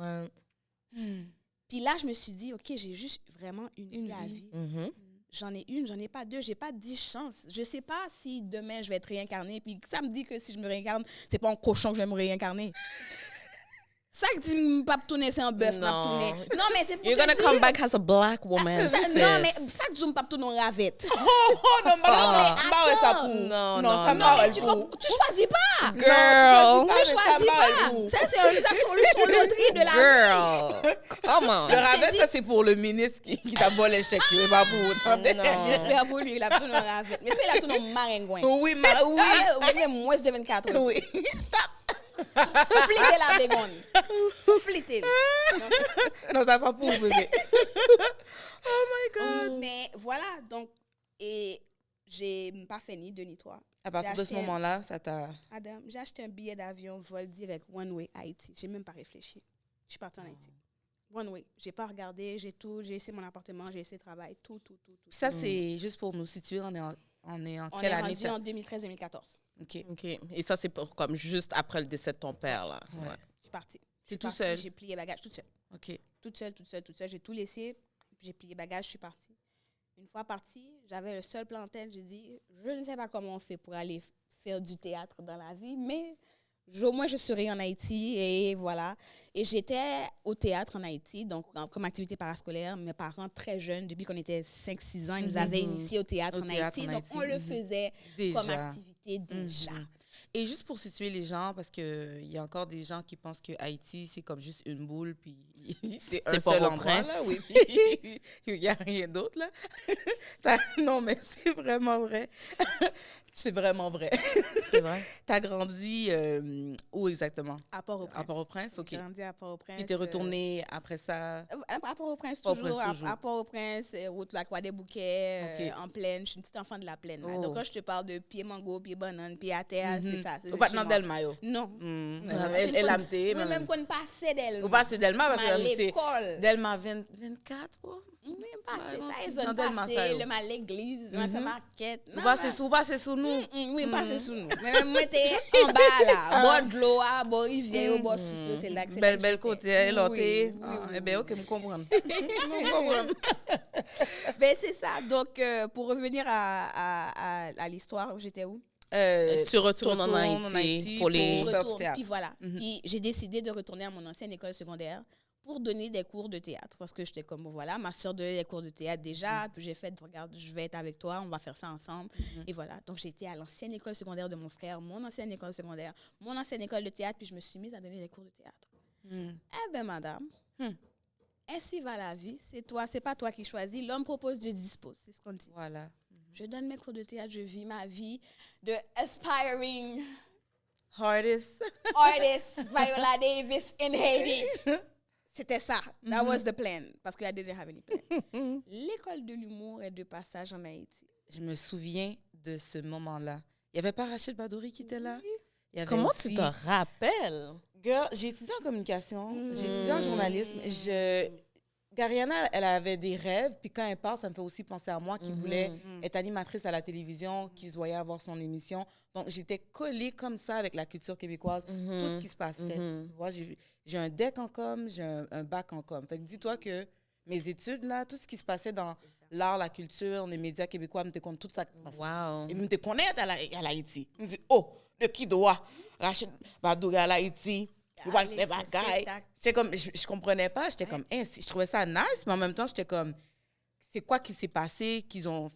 Puis là, je me suis dit, OK, j'ai juste vraiment une vie à vivre. J'en ai une, j'en ai pas deux, j'ai pas 10 chances. Je sais pas si demain, je vais être réincarnée. Puis ça me dit que si je me réincarne, c'est pas en cochon que je vais me réincarner. Ça que dit pas tourner c'est un bœuf m'a tourner. Non mais c'est pour You're gonna come back as a black woman. Non mais ça que dit pas tourner en ravette. Oh non, pas ça pour. Non, ça Non mais me tu choisis pas. Girl. Tu choisis pas. Ça c'est une solution loterie de la Girl. Come on. Le ravette, ça c'est pour le ministre qui t'a volé le chèque, mais pas pour. Non. J'espère pour lui il a tourné en ravette. Mais c'est il a tourné en maringouin. Oui, oui. Il a moins de 24 heures. Oui. Flitter la bégonne. Flitter. Non, ça va pour bébé. Oh my God. Mais voilà, donc, et j'ai pas fait ni deux ni trois. À partir de ce moment-là, ça t'a... Adam, j'ai acheté un billet d'avion, vol direct, One Way, Haïti. J'ai même pas réfléchi. Je suis partie en Haïti. One Way. J'ai pas regardé, j'ai essayé mon appartement, j'ai essayé de travail, tout. Ça, c'est juste pour nous situer, on est en quelle année? On est en 2013-2014. OK. Et ça, c'est pour comme juste après le décès de ton père, là. Ouais. Je suis partie. T'es tout seul? J'ai plié bagages toute seule. OK. Toute seule. J'ai tout laissé. J'ai plié bagages, je suis partie. Une fois partie, j'avais le seul plan en tête. J'ai dit, je ne sais pas comment on fait pour aller faire du théâtre dans la vie, mais au moins je serai en Haïti et voilà. Et j'étais au théâtre en Haïti, donc comme activité parascolaire. Mes parents, très jeunes, depuis qu'on était 5-6 ans, ils nous avaient initiés au théâtre en Haïti. Donc on le faisait comme activité déjà. Et juste pour situer les gens, parce qu'il y a encore des gens qui pensent que Haïti, c'est comme juste une boule, puis c'est un seul endroit, là, oui, puis il n'y a rien d'autre, là. Non, mais c'est vraiment vrai. C'est vraiment vrai. C'est vrai? Tu as grandi où exactement? À Port-au-Prince. À Port-au-Prince, OK. J'ai grandi à Port-au-Prince. Puis tu es retourné après ça? À Port-au-Prince, Port-au-Prince, toujours. toujours. À Port-au-Prince, route la Croix des Bouquets, en plaine. Je suis une petite enfant de la plaine. Là. Oh. Donc, quand je te parle de pied mango, pied banane, pied à terre, c'est ça. Ou pas dans Delma, yo? Non. Elle a m'té. Oui, même qu'on passait Delma. Ou pas c'est Delma, parce que c'est l'école. Delma 24, oh? Oui, passé non, ça. c'est Ils dans ont Delma, passé, ça, yo. le mal l'église, on a fait marquette. Ou pas c'est sous nous? Oui, passé sous nous. Mais même moi, j'étais en bas, là. Bord de l'eau, bord rivière, bord sous c'est là que c'est là que Belle j'étais. côté, l'autre. Oui. Eh bien, OK, je comprends. Je comprends. Ben, c'est ça. Donc, pour revenir à l'histoire, j'étais où? Tu retournes en Haïti pour les... Je faire du retourne, théâtre. puis voilà. Puis j'ai décidé de retourner à mon ancienne école secondaire pour donner des cours de théâtre. Parce que j'étais comme, voilà, ma soeur donnait des cours de théâtre déjà. Puis j'ai fait, regarde, je vais être avec toi, on va faire ça ensemble. Et voilà. Donc j'étais à l'ancienne école secondaire de mon frère, mon ancienne école secondaire, mon ancienne école de théâtre, puis je me suis mise à donner des cours de théâtre. Eh bien, madame, ainsi va la vie. C'est toi, c'est pas toi qui choisis. L'homme propose, Dieu dispose. C'est ce qu'on dit. Voilà. Je donne mes cours de théâtre, je vis ma vie de aspiring Hardest. artist Viola Davis in Haiti. C'était ça. That was the plan. Parce que I didn't have any plan. L'école de l'humour est de passage en Haïti. Je me souviens de ce moment-là. Il n'y avait pas Rachid Badouri qui était là? Il y avait Comment aussi... tu te rappelles? Girl, j'ai étudié en communication, j'ai étudié en journalisme. Gariana, elle avait des rêves, puis quand elle parle, ça me fait aussi penser à moi qui voulais être animatrice à la télévision, qui se voyait avoir son émission. Donc, j'étais collée comme ça avec la culture québécoise, tout ce qui se passait. Tu vois, j'ai un DEC en com, j'ai un bac en com. Fait que dis-toi que mes études, là, tout ce qui se passait dans l'art, la culture, les médias québécois, je me compte tout ça qui passait. Wow. Et je me connaître à l'Haïti. Je me dis, oh, le qui doit, Rachid Badouri à l'Haïti. Il va le faire bagaille. J'étais comme, je comprenais pas. J'étais comme, je trouvais ça nice, mais en même temps, j'étais comme, c'est quoi qui s'est passé qu'ils ont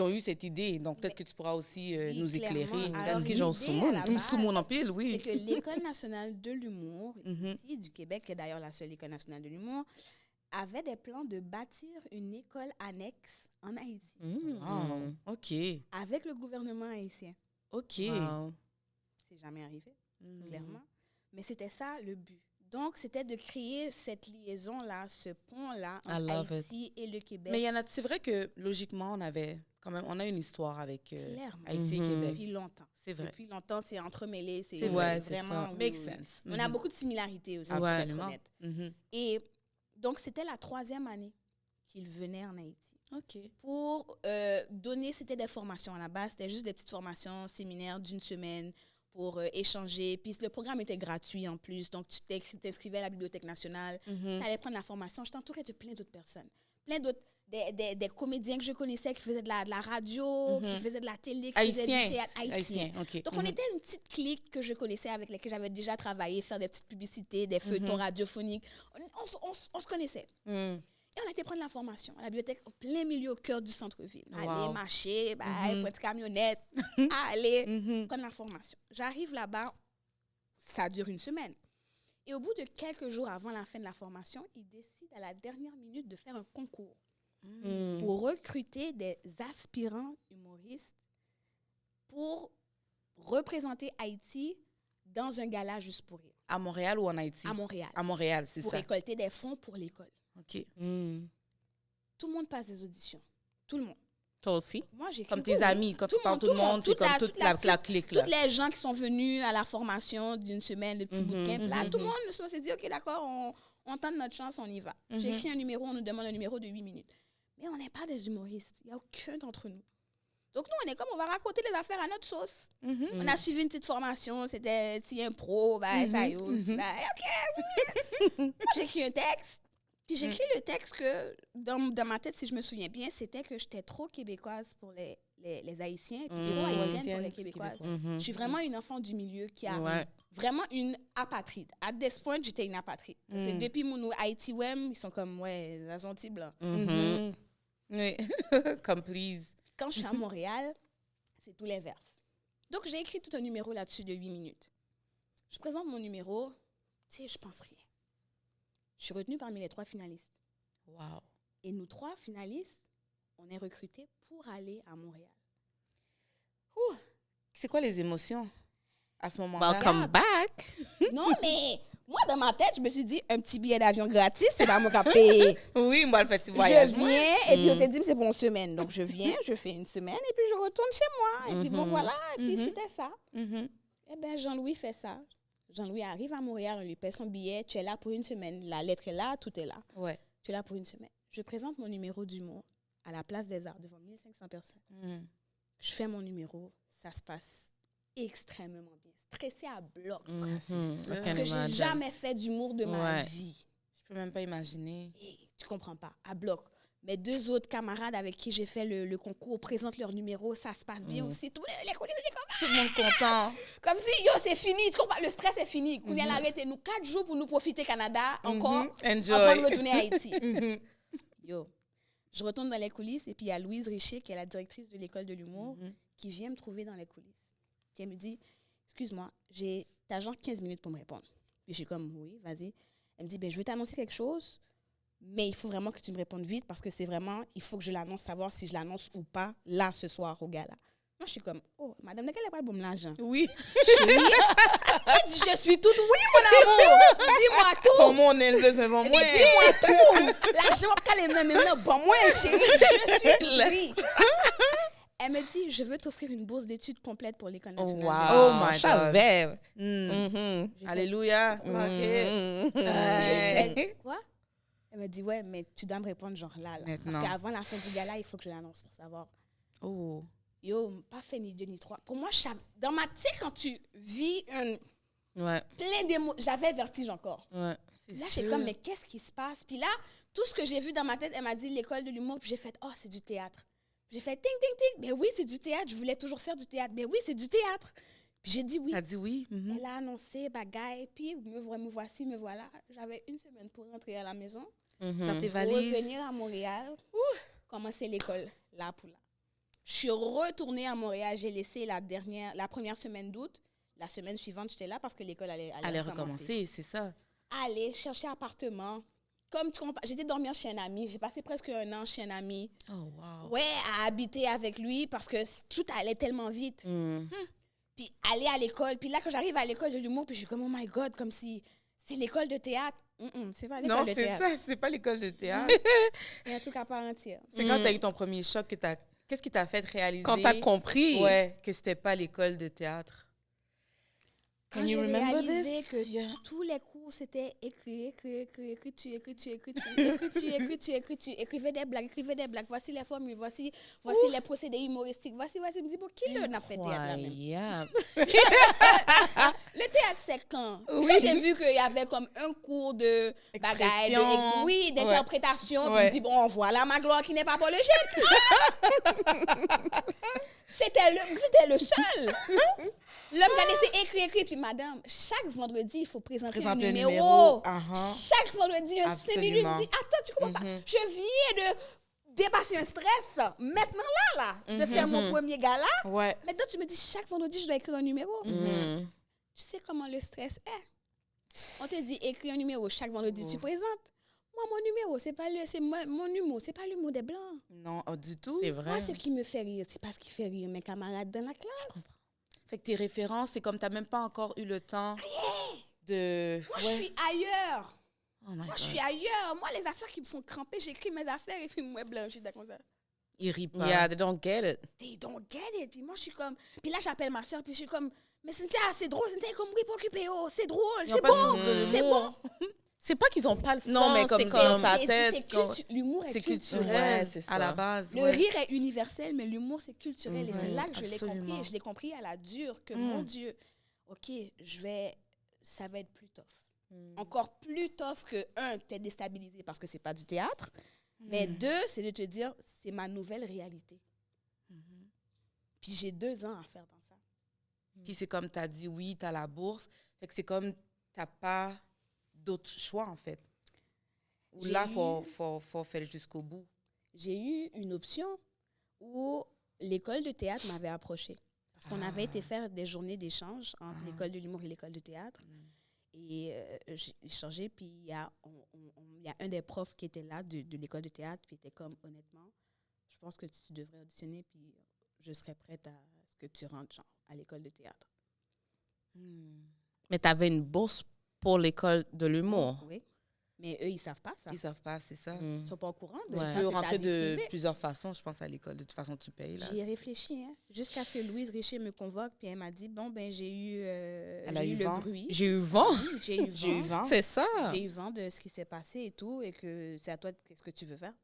eu cette idée. Donc, peut-être que tu pourras aussi nous éclairer. Alors, qu'ils ont Sous-mon empile, c'est oui. que l'École nationale de l'humour, ici, du Québec, qui est d'ailleurs la seule École nationale de l'humour, avait des plans de bâtir une école annexe en Haïti. Oh, OK. Avec le gouvernement haïtien. OK. Wow. C'est jamais arrivé, clairement. Mais c'était ça le but. Donc, c'était de créer cette liaison-là, ce pont-là entre Haïti et le Québec. Mais c'est vrai que logiquement, on a une histoire avec Haïti et Québec. Depuis longtemps. C'est vrai. Depuis longtemps, c'est entremêlé. C'est vrai, vraiment... ça. Make sense. On a beaucoup de similarités aussi, Absolument. Et donc, c'était la 3e année qu'il venait en Haïti. OK. Pour donner, c'était des formations à la base. C'était juste des petites formations, séminaires d'une semaine pour échanger. Puis le programme était gratuit en plus. Donc, tu t'inscrivais à la Bibliothèque nationale. Tu allais prendre la formation. Je t'entourais de plein d'autres personnes. Plein d'autres des comédiens que je connaissais qui faisaient de la radio, qui faisaient de la télé, qui faisaient du théâtre. Haïtiens. OK. Donc, on était une petite clique que je connaissais, avec laquelle j'avais déjà travaillé, faire des petites publicités, des feuilletons radiophoniques. On se connaissait. Et on a été prendre la formation à la bibliothèque, en plein milieu, au cœur du centre-ville. Aller marcher, prendre une camionnette, aller prendre la formation. J'arrive là-bas, ça dure une semaine. Et au bout de quelques jours avant la fin de la formation, ils décident à la dernière minute de faire un concours pour recruter des aspirants humoristes pour représenter Haïti dans un gala juste pour rire. À Montréal ou en Haïti? À Montréal. À Montréal, c'est pour ça. Pour récolter des fonds pour l'école. OK. Tout le monde passe des auditions. Tout le monde. Toi aussi? Moi, j'ai comme tes amis, quand tu parles tout le monde, c'est comme toute la clique. Toutes les gens qui sont venus à la formation d'une semaine, le petit bootcamp, là, tout le monde s'est dit, OK, d'accord, on tente notre chance, on y va. J'ai écrit un numéro, on nous demande un numéro de 8 minutes. Mais on n'est pas des humoristes. Il n'y a aucun d'entre nous. Donc, nous, on est comme, on va raconter les affaires à notre sauce. On a suivi une petite formation, c'était impro, ça y est, OK. Moi, j'ai écrit un texte. Puis j'écris le texte que, dans ma tête, si je me souviens bien, c'était que j'étais trop québécoise pour les Haïtiens, et puis trop haïtienne pour les Québécoises. Je suis vraiment une enfant du milieu qui a vraiment une apatride. À this point, j'étais une apatride. Parce que depuis mon Haïti, ils sont comme, ils sont petits blancs. Oui, comme please. Quand je suis à Montréal, c'est tout l'inverse. Donc, j'ai écrit tout un numéro là-dessus de 8 minutes. Je présente mon numéro, je pense rien. Je suis retenue parmi les 3 finalistes. Wow. Et nous 3 finalistes, on est recrutés pour aller à Montréal. Ouh. C'est quoi les émotions à ce moment-là? Welcome back! Non, mais moi, dans ma tête, je me suis dit, un petit billet d'avion gratis, c'est pas mon cas payer. Oui, moi, le petit voyage. Je viens, et puis on t'a dit, c'est pour une semaine. Donc, je viens, je fais une semaine, et puis je retourne chez moi. Et puis bon, voilà, et puis c'était ça. Eh bien, Jean-Louis fait ça. Jean-Louis arrive à Montréal, on lui paie son billet. Tu es là pour une semaine. La lettre est là, tout est là. Ouais. Tu es là pour une semaine. Je présente mon numéro d'humour à la Place des Arts devant 1500 personnes. Je fais mon numéro. Ça se passe extrêmement bien. Stressé à bloc. Parce que je n'ai jamais fait d'humour de ma vie. Je peux même pas imaginer. Et tu comprends pas. À bloc. Mes 2 autres camarades avec qui j'ai fait le concours présentent leur numéro, ça se passe bien aussi. Tous les coulisses, tout le monde content. Comme si, c'est fini. Tu comprends? Le stress est fini. Qu'on a arrêté nous 4 jours pour nous profiter Canada encore Enjoy. avant de retourner à Haïti. Je retourne dans les coulisses et puis il y a Louise Richer, qui est la directrice de l'école de l'humour, qui vient me trouver dans les coulisses. Puis elle me dit, excuse-moi, t'as genre 15 minutes pour me répondre. Puis je suis comme, oui, vas-y. Elle me dit, je vais t'annoncer quelque chose. Mais il faut vraiment que tu me répondes vite parce que c'est vraiment, il faut que je l'annonce, savoir si je l'annonce ou pas, là, ce soir, au gala. Moi, je suis comme, oh, madame, de quelle est pas le bon l'argent? Oui. J'ai dit, je suis toute oui, mon amour. Dis-moi tout. Pour moi, on est élevé, c'est pour moi. Dis-moi tout. L'argent, quand les mêmes, bon, moi, chérie, je suis oui. Elle me dit, je veux t'offrir une bourse d'études complète pour l'école nationale. Oh my God. Savais. Alléluia. J'ai fait, quoi? Elle me dit, ouais, mais tu dois me répondre genre là. Maintenant. Parce qu'avant la fin du gala, il faut que je l'annonce pour savoir. Oh. Yo, pas fait ni 2 ni 3. Pour moi, dans ma tête, quand tu vis plein d'émotions, j'avais vertige encore. Ouais. Là, j'étais comme, mais qu'est-ce qui se passe? Puis là, tout ce que j'ai vu dans ma tête, elle m'a dit l'école de l'humour, puis j'ai fait, oh, c'est du théâtre. J'ai fait, ting, ting, ting. Ben oui, c'est du théâtre. Je voulais toujours faire du théâtre. Ben oui, c'est du théâtre. Puis j'ai dit oui. Elle a dit oui. Elle a annoncé, bagaille. Puis me voici, me voilà. J'avais une semaine pour rentrer à la maison. Dans tes Pour valises. revenir à Montréal. Commencer l'école, là pour là. Je suis retournée à Montréal. J'ai laissé la première semaine d'août. La semaine suivante, j'étais là parce que l'école allait recommencer, c'est ça. Aller chercher appartement. Comme tu comprends, j'étais dormir chez un ami. J'ai passé presque 1 an chez un ami. Oh, wow. Ouais, à habiter avec lui parce que tout allait tellement vite. Puis aller à l'école. Puis là, quand j'arrive à l'école de l'humour, puis je suis comme, oh my God, comme si c'est l'école de théâtre. C'est pas l'école de théâtre. Non, c'est ça, c'est pas l'école de théâtre. C'est un truc à part entière. C'est quand tu as eu ton premier choc que qu'est-ce qui t'a fait réaliser? Quand tu as compris. Ouais, que c'était pas l'école de théâtre. Quand j'ai réalisé que tous les cours cours, c'était écrire. Tu écrivais des blagues. Voici les formules, voici les procédés humoristiques. Voici. Je me dis, bon, qui n'a fait théâtre là même? Le théâtre, c'est quand? Oui. Quand j'ai vu qu'il y avait comme un cours de bagaille, d'interprétation, puis je me dis, bon, voilà ma gloire qui n'est pas apologique. C'était le seul. L'homme regardait, c'est écrit. Puis madame, chaque vendredi, il faut présenter un numéro. Chaque vendredi, un 5 minutes. Me dit, attends, tu comprends pas? Je viens de dépasser un stress. Maintenant là, de faire mon premier gala. Maintenant, tu me dis, chaque vendredi, je dois écrire un numéro. Tu sais comment le stress est? On te dit, écris un numéro chaque vendredi, tu présentes. Moi, mon numéro, mon humour, c'est pas l'humour des Blancs. Non, du tout. C'est vrai. Moi, ce qui me fait rire, c'est pas ce qui fait rire mes camarades dans la classe. Je comprends. Fait que tes références, c'est comme tu n'as même pas encore eu le temps de... Moi, je suis ailleurs. Oh my God. Je suis ailleurs. Moi, les affaires qui me font cramper, j'écris mes affaires et puis moi, blanchis comme ça. Ils rient pas. Yeah, they don't get it. They don't get it. Puis moi, je suis comme... Puis là, j'appelle ma soeur, puis je suis comme... Mais Cynthia, c'est drôle. Cynthia est comme, oui, pas occupée. Oh, c'est drôle. C'est bon. C'est bon. C'est pas qu'ils ont pas le sens. Non, mais comme dans sa tête. L'humour est culturel, c'est ça. à la base. Le rire est universel, mais l'humour, c'est culturel. Et c'est là que je l'ai absolument. compris. Et je l'ai compris à la dure que, mon Dieu, OK, ça va être plus tough. Encore plus tough que, un, t'es déstabilisé parce que c'est pas du théâtre. Mais deux, c'est de te dire, c'est ma nouvelle réalité. Puis j'ai 2 ans à faire dans ça. Puis c'est comme tu as dit, oui, tu as la bourse. Fait que c'est comme tu n'as pas d'autre choix, en fait. Ou là, il faut faire jusqu'au bout. J'ai eu une option où l'école de théâtre m'avait approchée. Parce qu'on avait été faire des journées d'échange entre l'école de l'humour et l'école de théâtre. Et j'ai échangé, puis il y a un des profs qui était là de l'école de théâtre, puis il était comme, honnêtement, je pense que tu devrais auditionner, puis je serais prête à ce que tu rentres genre, à l'école de théâtre. Mais tu avais une bourse pour l'école de l'humour. Oui. Mais eux, ils ne savent pas ça. Ils ne savent pas, c'est ça. Ils ne sont pas au courant de Tu ça. peux rentrer de plusieurs façons, je pense, à l'école. De toute façon, tu payes. J'y ai réfléchi, hein, jusqu'à ce que Louise Richer me convoque, puis elle m'a dit, bon, ben j'ai eu, le bruit. J'ai eu vent. Oui, j'ai eu vent. C'est ça. J'ai eu vent de ce qui s'est passé et tout, et que c'est à toi, qu'est-ce que tu veux faire?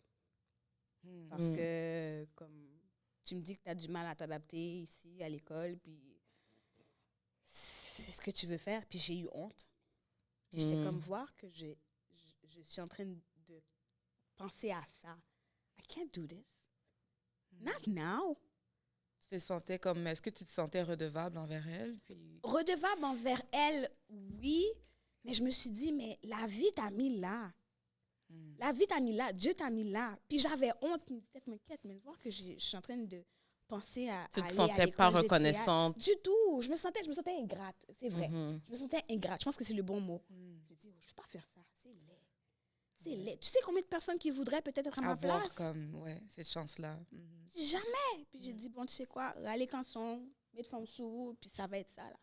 Parce que, comme tu me dis que tu as du mal à t'adapter ici, à l'école, puis c'est ce que tu veux faire. Puis j'ai eu honte. Puis j'étais comme voir que je suis en train de penser à ça. I can't do this. Not now. Tu te sentais comme... Est-ce que tu te sentais redevable envers elle? Puis... Redevable envers elle, oui. Mais je me suis dit, mais la vie t'a mis là. La vie t'a mis là. Dieu t'a mis là. Puis j'avais honte. Je me disais, mais voir que je suis en train de penser à tu te aller sentais à pas l'école de reconnaissante. théâtre. Du tout. Je me sentais ingrate. C'est vrai. Je me sentais ingrate. Je pense que c'est le bon mot. Je me dis, je ne peux pas faire ça. C'est laid. C'est laid. Tu sais combien de personnes qui voudraient peut-être être à ma place? Comme, cette chance-là. Jamais. Puis j'ai dit, bon, tu sais quoi, râler canson, mettre femme sous, puis ça va être ça, là.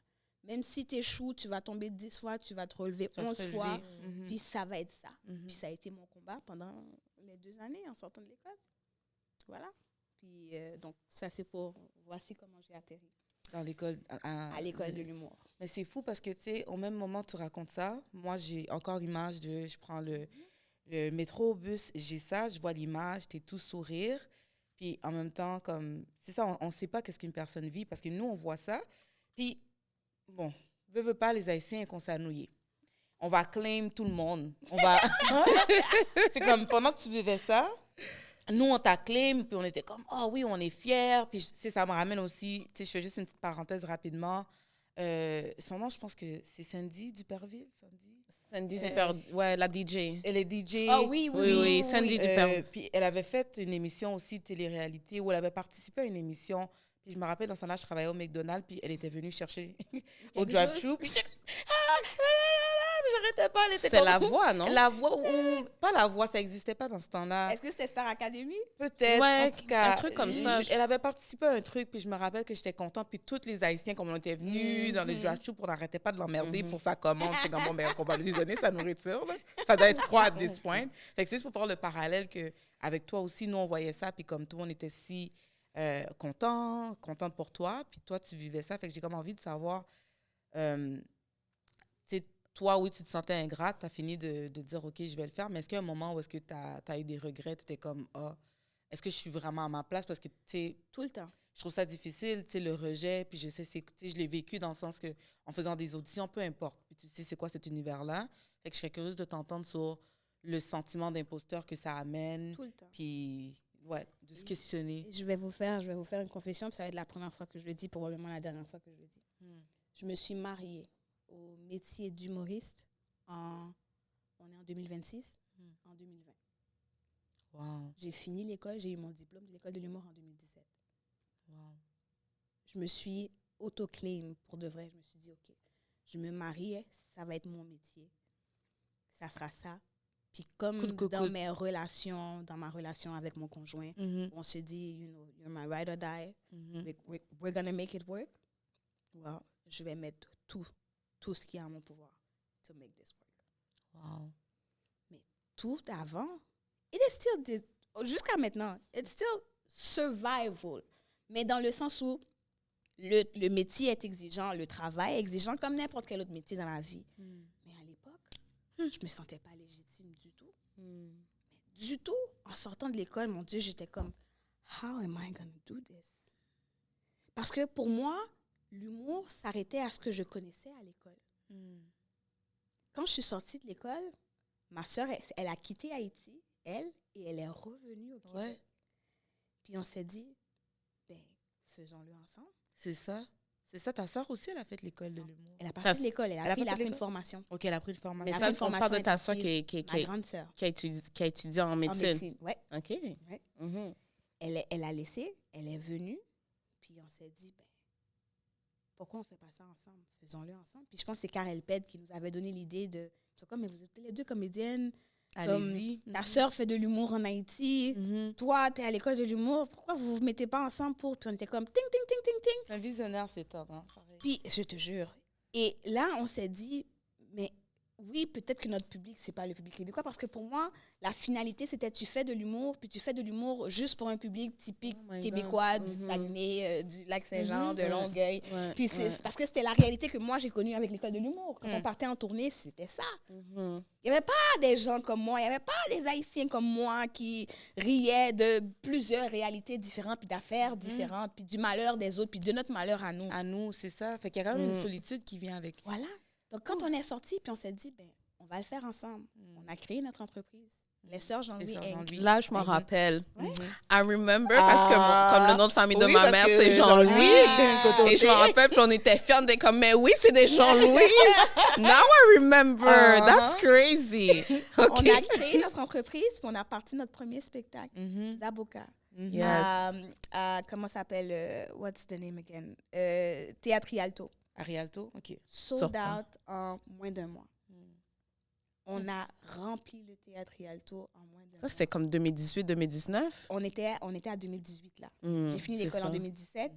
Même si tu échoues, tu vas tomber 10 fois, tu vas te relever 11 fois, puis ça va être ça. Puis ça a été mon combat pendant les 2 années en sortant de l'école. Voilà. Puis donc, ça c'est pour... Voici comment j'ai atterri. Dans l'école... À l'école de l'humour. Mais c'est fou parce que, tu sais, au même moment que tu racontes ça, moi, j'ai encore l'image de... Je prends le métro, bus, j'ai ça, je vois l'image, t'es tout sourire. Puis en même temps, comme... C'est ça, on ne sait pas qu'est-ce qu'une personne vit parce que nous, on voit ça. Puis... Bon, veux pas, les Haïtiens qu'on s'est annouillés. On va claim tout le monde. On va... C'est comme pendant que tu vivais ça, nous, on t'a claim, puis on était comme, oh oui, on est fiers. Puis ça me ramène aussi, tu sais, je fais juste une petite parenthèse rapidement. Son nom, je pense que c'est Sandy Duperville. Sandy Duperville, ouais, la DJ. Elle est DJ. Ah oui, Sandy Duperville. Puis elle avait fait une émission aussi, télé-réalité, où elle avait participé à une émission. Puis je me rappelle, dans son âge, je travaillais au McDonald's, puis elle était venue chercher au drive-thru. Puis j'arrêtais pas. C'était la voix, non? La voix, ou pas la voix, ça n'existait pas dans ce temps-là. Est-ce que c'était Star Academy? Peut-être, ouais, en tout cas. Un truc comme ça. Elle avait participé à un truc, puis je me rappelle que j'étais contente. Puis tous les Haïtiens, comme on était venus dans le drive-thru, on n'arrêtait pas de l'emmerder pour sa commande. J'étais comme, bon, ben, on va lui donner sa nourriture. Là. Ça doit être froid à this point. Fait que c'est juste pour faire le parallèle qu'avec toi aussi, nous, on voyait ça, puis comme toi, on était si... contente pour toi, puis toi, tu vivais ça. Fait que j'ai comme envie de savoir, toi, oui, tu te sentais ingrate, tu as fini de dire, OK, je vais le faire, mais est-ce qu'il y a un moment où est-ce que tu as eu des regrets, tu étais comme, est-ce que je suis vraiment à ma place? Parce que, tu sais, Tout le temps. je trouve ça difficile, tu sais, le rejet, puis je sais, je l'ai vécu dans le sens que, en faisant des auditions, peu importe, puis tu sais c'est quoi cet univers-là. Fait que je serais curieuse de t'entendre sur le sentiment d'imposteur que ça amène. Tout le temps. Puis, ouais, de se questionner. Je vais vous faire une confession, puis ça va être la première fois que je le dis, probablement la dernière fois que je le dis. Je me suis mariée au métier d'humoriste on est en 2026, en 2020. Wow. J'ai fini l'école, j'ai eu mon diplôme de l'école de l'humour en 2017. Wow. Je me suis auto-claim pour de vrai. Je me suis dit, OK, je me marie, ça va être mon métier. Ça sera ça. Puis comme dans ma relation avec mon conjoint, on se dit, you're my ride or die. We're gonna make it work. Well, je vais mettre tout ce qui est en mon pouvoir to make this work. Wow. Mais tout avant, jusqu'à maintenant, it's still survival. Mais dans le sens où le métier est exigeant, le travail est exigeant comme n'importe quel autre métier dans la vie. Mais à l'époque, je me sentais pas légitime du tout. Du tout. En sortant de l'école, mon Dieu, j'étais comme, how am I going to do this? Parce que pour moi, l'humour s'arrêtait à ce que je connaissais à l'école. Quand je suis sortie de l'école, ma sœur, elle a quitté Haïti, et elle est revenue au Québec. Ouais. Puis on s'est dit, faisons-le ensemble. C'est ça. C'est ça, ta sœur aussi, elle a fait l'école de l'humour. Elle a pas fait l'école, elle a pris une formation. OK, elle a pris une formation. Mais ça, on parle de ta sœur qui ma grande sœur. Qui a étudié en médecine. En médecine, oui. OK. Ouais. Elle a laissé, elle est venue, puis on s'est dit, pourquoi on ne fait pas ça ensemble? Faisons-le ensemble. Puis je pense que c'est Karel Ped qui nous avait donné l'idée de, mais vous êtes les deux comédiennes. Allez-y. Ta sœur fait de l'humour en Haïti. Toi, tu es à l'école de l'humour. Pourquoi vous ne vous mettez pas ensemble pour... Puis on était comme ting, ting, ting, ting, ting. C'est un visionnaire, c'est top. Hein? Puis, je te jure. Et là, on s'est dit, mais oui, peut-être que notre public, c'est pas le public québécois. Parce que pour moi, la finalité, c'était tu fais de l'humour, puis tu fais de l'humour juste pour un public typique québécois, du Saguenay, du Lac-Saint-Jean, de Longueuil. Puis parce que c'était la réalité que moi, j'ai connue avec l'école de l'humour. Quand on partait en tournée, c'était ça. Il n'y avait pas des gens comme moi, il n'y avait pas des Haïtiens comme moi qui riaient de plusieurs réalités différentes, puis d'affaires différentes, puis du malheur des autres, puis de notre malheur à nous. À nous, c'est ça. Fait qu'il y a quand même une solitude qui vient avec. Voilà. Donc, quand on est sortis, puis on s'est dit, on va le faire ensemble. On a créé notre entreprise. Les Sœurs Jean-Louis Inc. Là, je m'en rappelle. I remember, parce que comme le nom de famille de ma mère, c'est Jean-Louis. Et je m'en rappelle, puis on était fiers, on était comme, mais oui, c'est des Jean-Louis. Now I remember. That's crazy. Okay. On a créé notre entreprise, puis on a parti notre premier spectacle, Zaboka. Yes. Comment ça s'appelle? What's the name again? Théâtre Rialto. À Rialto? OK. Sold out en moins d'un mois. On a rempli le Théâtre Rialto en moins d'un mois. Ça, c'était comme 2018-2019? On était à 2018, là. J'ai fini l'école en 2017.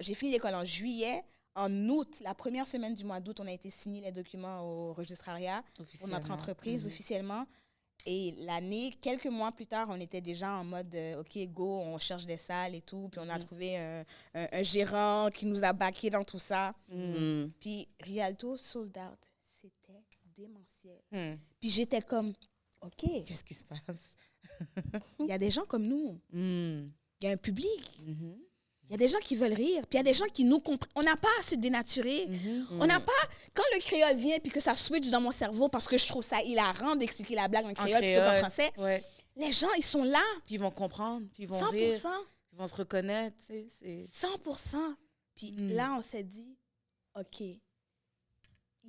J'ai fini l'école en juillet. En août, la première semaine du mois d'août, on a été signer les documents au registrariat pour notre entreprise officiellement. Et l'année, quelques mois plus tard, on était déjà en mode OK, go, on cherche des salles et tout. Puis on a trouvé un gérant qui nous a backé dans tout ça. Puis Rialto sold out. C'était démentiel. Puis j'étais comme OK. Qu'est-ce qui se passe? Il y a des gens comme nous. Il y a un public. Il y a des gens qui veulent rire, puis il y a des gens qui nous comprennent. On n'a pas à se dénaturer. On n'a pas... Quand le créole vient puis que ça switch dans mon cerveau parce que je trouve ça hilarant d'expliquer la blague en créole plutôt qu'en français, les gens, ils sont là. Puis ils vont comprendre, puis ils vont 100%. rire. Ils vont se reconnaître, tu sais. 100%. Puis là, on s'est dit, OK, il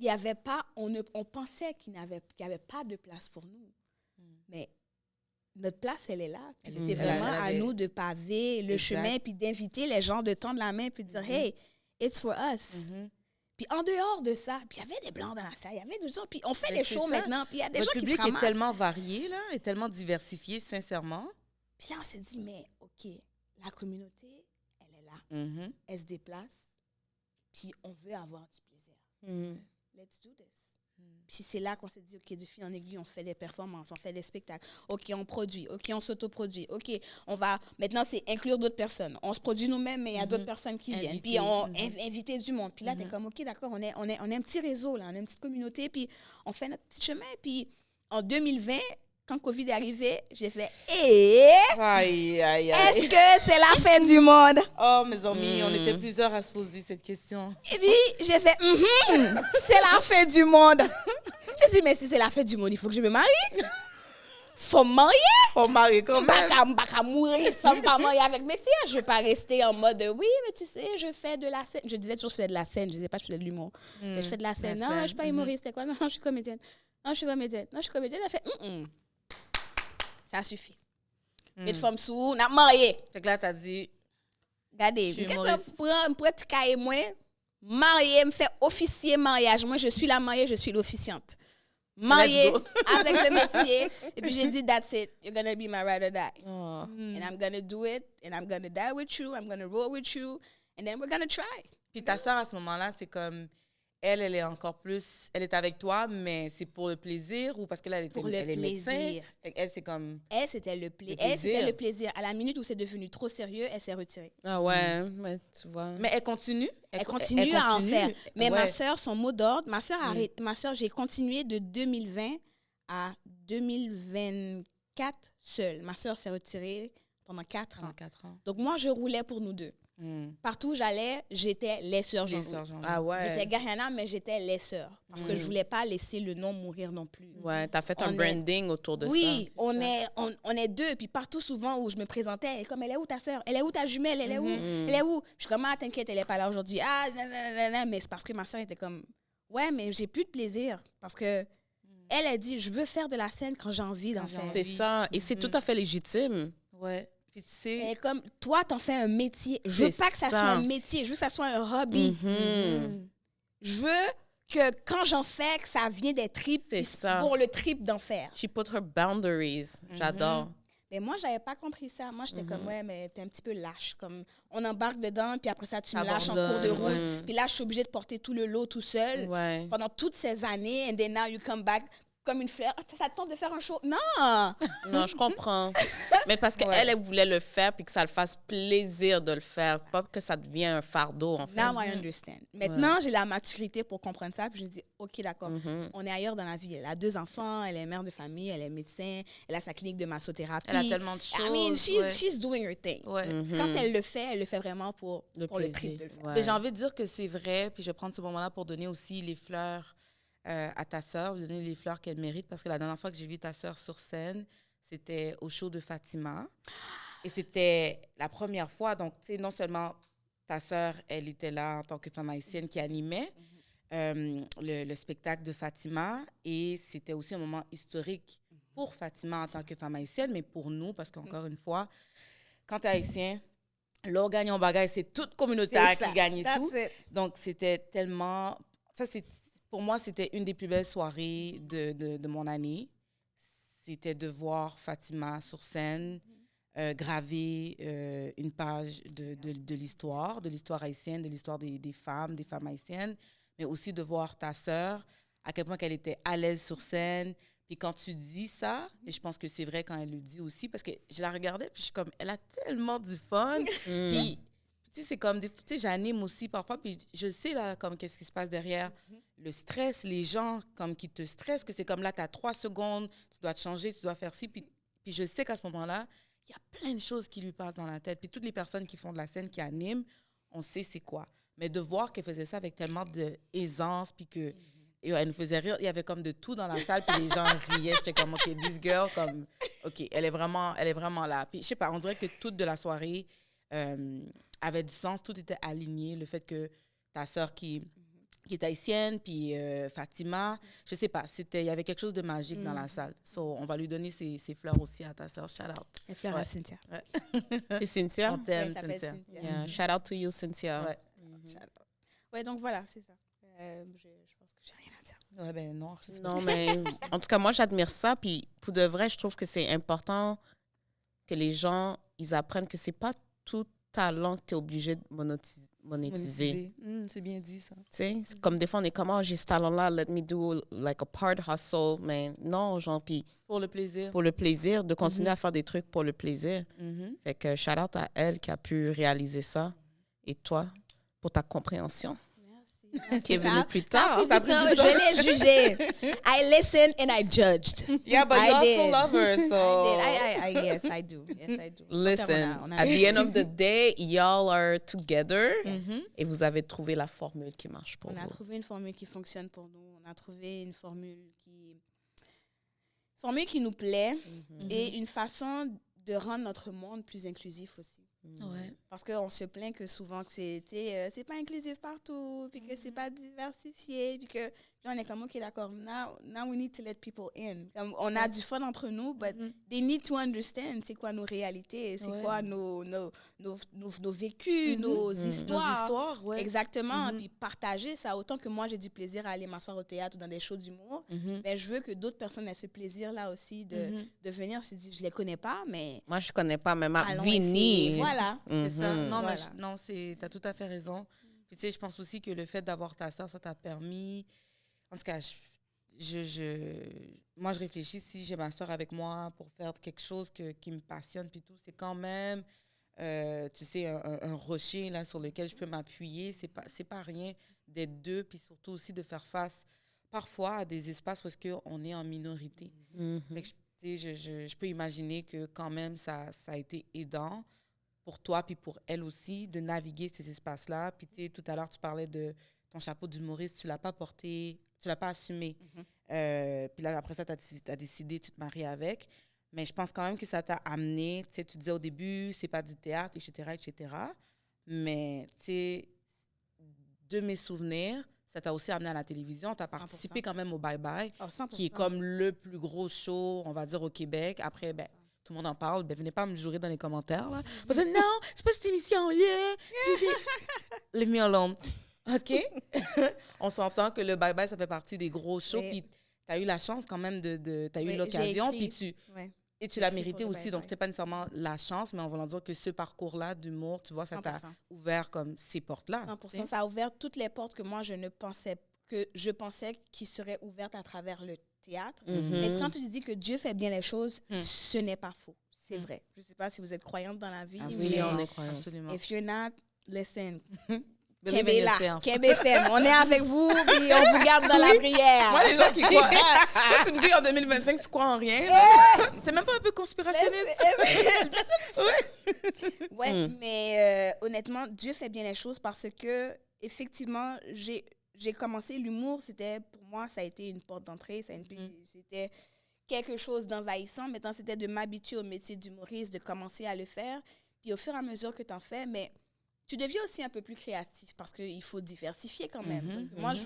n'y avait pas... On pensait qu'il n'y avait pas de place pour nous. Mais... notre place, elle est là. Puis c'est vraiment à nous de paver le chemin, puis d'inviter les gens, de tendre la main, puis de dire, hey, it's for us. Puis en dehors de ça, puis il y avait des Blancs dans la salle, il y avait des gens, puis on fait les shows maintenant, puis il y a des gens qui se ramassent. Le public est tellement varié, là, est tellement diversifié, sincèrement. Puis là, on s'est dit, mais OK, la communauté, elle est là. Elle se déplace, puis on veut avoir du plaisir. Let's do this. Puis c'est là qu'on s'est dit, OK, de fil en aiguille, on fait des performances, on fait des spectacles. OK, on produit. OK, on s'autoproduit. OK, on va... Maintenant, c'est inclure d'autres personnes. On se produit nous-mêmes, mais il y a d'autres personnes qui viennent. Puis on inviter du monde. Puis là, t'es comme, OK, d'accord, on est un petit réseau, là. On est une petite communauté. Puis on fait notre petit chemin. Puis en 2020... Quand Covid est arrivé, j'ai fait est-ce que c'est la fin du monde? Oh, mes amis, on était plusieurs à se poser cette question. Et puis, j'ai fait c'est la fin du monde. J'ai dit, mais si c'est la fin du monde, il faut que je me marie. Faut me marier. Faut me marier quand même. Pas mourir sans me pas marier avec métier. Je vais pas rester en mode oui, mais tu sais, je fais de la scène. Je disais toujours je fais de la scène. Je disais pas je fais de l'humour. Je fais de la scène. Non, je suis pas humoriste. C'était quoi? Non, je suis comédienne. Non, je suis comédienne. Elle a fait ça suffit. Une femme sous, on a marié. Fait que là, t'as dit... Regardez, quand on prend un petit cahier, moi, marié, me fait officier mariage. Moi, je suis la mariée, je suis l'officiante. Mariée avec le métier. Et puis, j'ai dit, that's it. You're going to be my ride or die. Oh. And I'm going to do it. And I'm going to die with you. I'm going to roll with you. And then we're going to try. Puis ta sœur, à ce moment-là, c'est comme... Elle est encore plus... Elle est avec toi, mais c'est pour le plaisir ou parce qu'elle elle est médecin? Elle, c'est comme... Elle, c'était le plaisir. À la minute où c'est devenu trop sérieux, elle s'est retirée. Ah ouais, mais tu vois... Mais elle continue? Elle continue à en faire. Mais ma sœur, son mot d'ordre... Ma sœur, j'ai continué de 2020 à 2024 seule. Ma sœur s'est retirée pendant 4 ans. Donc moi, je roulais pour nous deux. Partout où j'allais, j'étais les sœurs Jean-Louis. Ah ouais. J'étais Gariana, mais j'étais les sœurs. Parce que je ne voulais pas laisser le nom mourir non plus. Ouais, tu as fait un branding autour de ça. Oui, on est deux. Puis partout, souvent, où je me présentais, elle est comme, elle est où ta sœur? Elle est où ta jumelle? Elle est où? Elle est où? Je suis comme, ah, t'inquiète, elle n'est pas là aujourd'hui. Ah, nanana. Mais c'est parce que ma sœur était comme, ouais, mais j'ai plus de plaisir. Parce que elle a dit, je veux faire de la scène quand j'ai envie d'en faire. C'est ça. Et c'est tout à fait légitime. Ouais. Puis tu sais... Et comme, toi, t'en fais un métier. Je veux pas que ça soit un métier. Je veux que ça soit un hobby. Je veux que quand j'en fais, que ça vienne des tripes. C'est ça. Pour le trip d'en faire. She put her boundaries. J'adore. Mais moi, j'avais pas compris ça. Moi, j'étais comme, ouais, mais t'es un petit peu lâche. Comme, on embarque dedans, puis après ça, tu me lâches en cours de route. Puis là, je suis obligée de porter tout le lot tout seul. Pendant toutes ces années. And then now you come back comme une fleur. Ça te tente de faire un show? Non! Non, je comprends. Mais parce qu'elle, elle voulait le faire puis que ça le fasse plaisir de le faire, pas que ça devienne un fardeau, en fait. Now I understand. Maintenant, j'ai la maturité pour comprendre ça. Puis je dis, OK, d'accord, on est ailleurs dans la vie. Elle a 2 enfants, elle est mère de famille, elle est médecin, elle a sa clinique de massothérapie. Elle a tellement de choses. I mean, she's doing her thing. Quand elle le fait vraiment pour le trip de le faire. Mais j'ai envie de dire que c'est vrai, puis je vais prendre ce moment-là pour donner aussi les fleurs à ta sœur, lui donner les fleurs qu'elle mérite, parce que la dernière fois que j'ai vu ta sœur sur scène, c'était au show de Fatima. Et c'était la première fois, donc, tu sais, non seulement ta sœur, elle était là en tant que femme haïtienne qui animait le spectacle de Fatima, et c'était aussi un moment historique pour Fatima en tant que femme haïtienne, mais pour nous, parce qu'encore une fois, quand tu es haïtien, l'on gagne en bagaille, c'est toute communautaire qui gagne tout. Donc, c'était tellement... Ça, pour moi, c'était une des plus belles soirées de mon année. C'était de voir Fatima sur scène graver une page de l'histoire haïtienne, de l'histoire des femmes haïtiennes, mais aussi de voir ta sœur, à quel point qu'elle était à l'aise sur scène. Puis quand tu dis ça, et je pense que c'est vrai quand elle le dit aussi, parce que je la regardais, puis je suis comme, elle a tellement du fun. Puis, tu sais, c'est comme, tu sais, j'anime aussi parfois, puis je sais, là, comme, qu'est-ce qui se passe derrière. Le stress, les gens, comme, qui te stressent, que c'est comme, là, tu as 3 secondes, tu dois te changer, tu dois faire ci, puis je sais qu'à ce moment-là, il y a plein de choses qui lui passent dans la tête. Puis toutes les personnes qui font de la scène, qui animent, on sait c'est quoi. Mais de voir qu'elle faisait ça avec tellement d'aisance, puis que... Et elle nous faisait rire. Il y avait comme de tout dans la salle, puis les gens riaient. J'étais comme, OK, this girl, comme, OK, elle est vraiment là. Puis, je sais pas, on dirait que toute de la soirée avait du sens. Tout était aligné. Le fait que ta sœur qui est haïtienne, puis Fatima, je sais pas, il y avait quelque chose de magique dans la salle. So, on va lui donner ses fleurs aussi à ta sœur. Shout out. Les fleurs à Cynthia. Ouais. C'est Cynthia? On t'aime, Cynthia. Yeah. Shout out to you, Cynthia. Ouais. Ouais, donc voilà, c'est ça. Je pense que j'ai rien à dire. Ouais, ben non. Non, mais en tout cas, moi, j'admire ça. Puis pour de vrai, je trouve que c'est important que les gens, ils apprennent que c'est pas tout talent que tu es obligé de monétiser. C'est bien dit, ça. Tu sais, c'est comme des fois, on est comme, oh, j'ai ce talent-là, let me do like a part hustle. Mais non, genre, puis Pour le plaisir. pour le plaisir, de continuer à faire des trucs pour le plaisir. Fait que shout out à elle qui a pu réaliser ça. Et toi, pour ta compréhension. Qui est venue plus tard. Ça a pris du temps, je l'ai jugé. I listened and I judged. Yeah, but you also love her, so... Yes, I do. Yes, I do. Listen, at the end of the day, y'all are together et vous avez trouvé la formule qui marche pour vous. On a trouvé une formule qui fonctionne pour nous. On a trouvé une formule qui nous plaît et une façon de rendre notre monde plus inclusif aussi. Ouais. Parce qu'on se plaint que souvent que c'est pas inclusif partout, puis que c'est pas diversifié, puis on est comme, OK, d'accord, now we need to let people in. Comme, on a du fun entre nous, but they need to understand c'est quoi nos réalités, c'est quoi nos vécus, nos histoires. Nos histoires, ouais. Exactement, puis partager ça. Autant que moi, j'ai du plaisir à aller m'asseoir au théâtre ou dans des shows d'humour, mais je veux que d'autres personnes aient ce plaisir-là aussi de venir se dire, je les connais pas, mais... Moi, je connais pas, mais ma allons Vinnie. essayer. Voilà. C'est ça. Non, Voilà. mais non, t'as tout à fait raison. Puis, tu sais, je pense aussi que le fait d'avoir ta sœur, ça t'a permis... En tout cas, moi, je réfléchis, si j'ai ma sœur avec moi pour faire quelque chose qui me passionne, puis tout, c'est quand même, tu sais, un rocher là, sur lequel je peux m'appuyer. C'est pas rien d'être deux, puis surtout aussi de faire face parfois à des espaces où est-ce qu'on est en minorité. Fait que, tu sais, je peux imaginer que quand même, ça a été aidant pour toi, puis pour elle aussi, de naviguer ces espaces-là. Puis, tu sais, tout à l'heure, tu parlais de ton chapeau d'humoriste, tu l'as pas porté, tu l'as pas assumé. Puis là, après ça, tu as décidé, tu te maries avec. Mais je pense quand même que ça t'a amené, tu sais, tu disais au début, c'est pas du théâtre, etc., etc. Mais, tu sais, de mes souvenirs, ça t'a aussi amené à la télévision. Tu as participé quand même au Bye Bye, qui est comme le plus gros show, on va dire, au Québec. Après, ben, tout le monde en parle. Ben, venez pas me jurer dans les commentaires, là. Vous dites, non, c'est pas cette émission-là. Leave me alone. OK? On s'entend que le Bye Bye, ça fait partie des gros shows. Puis, tu as eu la chance quand même tu as eu l'occasion. Puis, et tu l'as mérité aussi. Donc, c'était pas nécessairement la chance, mais en voulant dire que ce parcours-là d'humour, tu vois, ça t'a ouvert comme ces portes-là. 100%. T'sais? Ça a ouvert toutes les portes que moi, je pensais qu'ils seraient ouvertes à travers le théâtre. Mais quand tu dis que Dieu fait bien les choses, ce n'est pas faux. C'est vrai. Je ne sais pas si vous êtes croyante dans la vie. Absolument, on est croyante. Absolument. If you're not, listen. Kébé là, Kébé FM. On est avec vous, puis on vous garde dans la prière. Moi, les gens qui croient... Toi, tu me dis en 2025, tu crois en rien. T'es même pas un peu conspirationniste. Ouais, mais honnêtement, Dieu fait bien les choses parce que, effectivement, j'ai commencé l'humour, pour moi, ça a été une porte d'entrée, c'était quelque chose d'envahissant. Maintenant, c'était de m'habituer au métier d'humoriste, de commencer à le faire. Puis au fur et à mesure que tu en fais, mais tu deviens aussi un peu plus créatif parce qu'il faut diversifier quand même. Parce que moi, je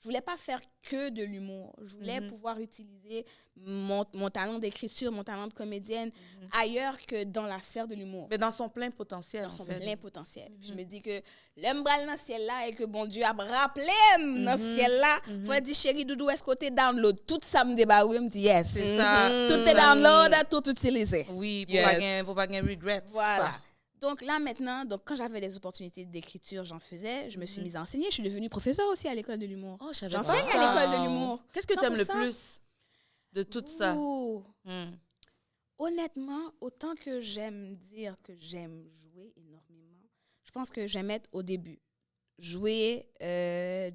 voulais pas faire que de l'humour. Je voulais pouvoir utiliser mon talent d'écriture, mon talent de comédienne ailleurs que dans la sphère de l'humour. Mais dans son plein potentiel, dans son plein potentiel. Puis je me dis que l'homme bral dans le ciel-là et que bon Dieu a rappelé dans ce ciel-là. Faut dire, chérie, doudou, est-ce que tu download? Tout ça me débarque, me dit yes. C'est ça. Tout est download, tout utilisé. Oui, pour pas gagner regret. Voilà. Donc là, maintenant, quand j'avais des opportunités d'écriture, j'en faisais. Je me suis mise à enseigner. Je suis devenue professeure aussi à l'école de l'humour. Oh, j'enseigne à l'école de l'humour. Qu'est-ce que tu aimes le plus de tout ça? Honnêtement, autant que j'aime dire que j'aime jouer énormément, je pense que j'aime être au début. Jouer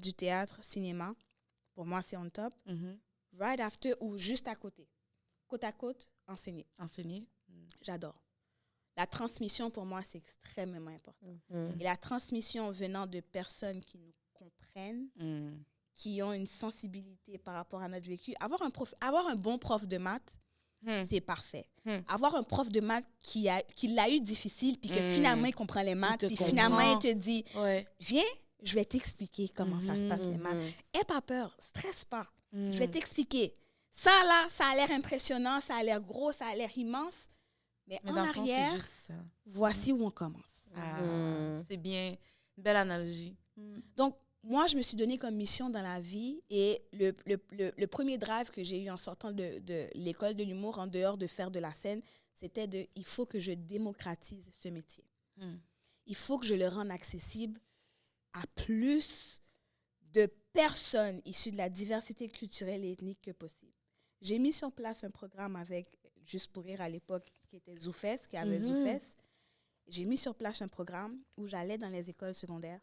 du théâtre, cinéma, pour moi, c'est on top. Right after ou juste à côté. Côte à côte, enseigner. Enseigner? J'adore. La transmission, pour moi, c'est extrêmement important. Et la transmission venant de personnes qui nous comprennent, qui ont une sensibilité par rapport à notre vécu. Avoir un bon prof de maths, c'est parfait. Avoir un prof de maths qui l'a eu difficile, puis que finalement, il comprend les maths, puis finalement, il te dit, viens, je vais t'expliquer comment ça se passe, les maths. Aie pas peur, stresse pas. Je vais t'expliquer. Ça, là, ça a l'air impressionnant, ça a l'air gros, ça a l'air immense. Mais en arrière, voici où on commence. C'est bien. Une belle analogie. Donc, moi, je me suis donné comme mission dans la vie et le premier drive que j'ai eu en sortant de l'école de l'humour, en dehors de faire de la scène, c'était il faut que je démocratise ce métier. Il faut que je le rende accessible à plus de personnes issues de la diversité culturelle et ethnique que possible. J'ai mis sur place un programme avec, juste pour rire à l'époque, qui était Zoufès, qui avait Zoufès. J'ai mis sur place un programme où j'allais dans les écoles secondaires,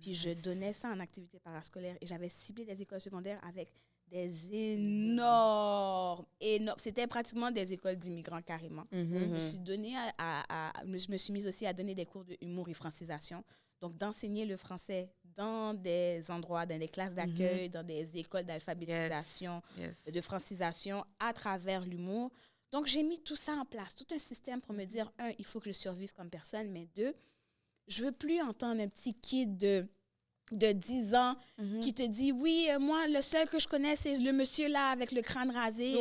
puis je donnais ça en activité parascolaire et j'avais ciblé des écoles secondaires avec des énormes. C'était pratiquement des écoles d'immigrants carrément. Je me suis donnée je me suis mise aussi à donner des cours de humour et francisation. Donc, d'enseigner le français dans des endroits, dans des classes d'accueil, dans des écoles d'alphabétisation, de francisation, à travers l'humour. Donc, j'ai mis tout ça en place, tout un système pour me dire, un, il faut que je survive comme personne, mais deux, je veux plus entendre un petit kid de 10 ans qui te dit, oui, moi, le seul que je connais, c'est le monsieur là avec le crâne rasé,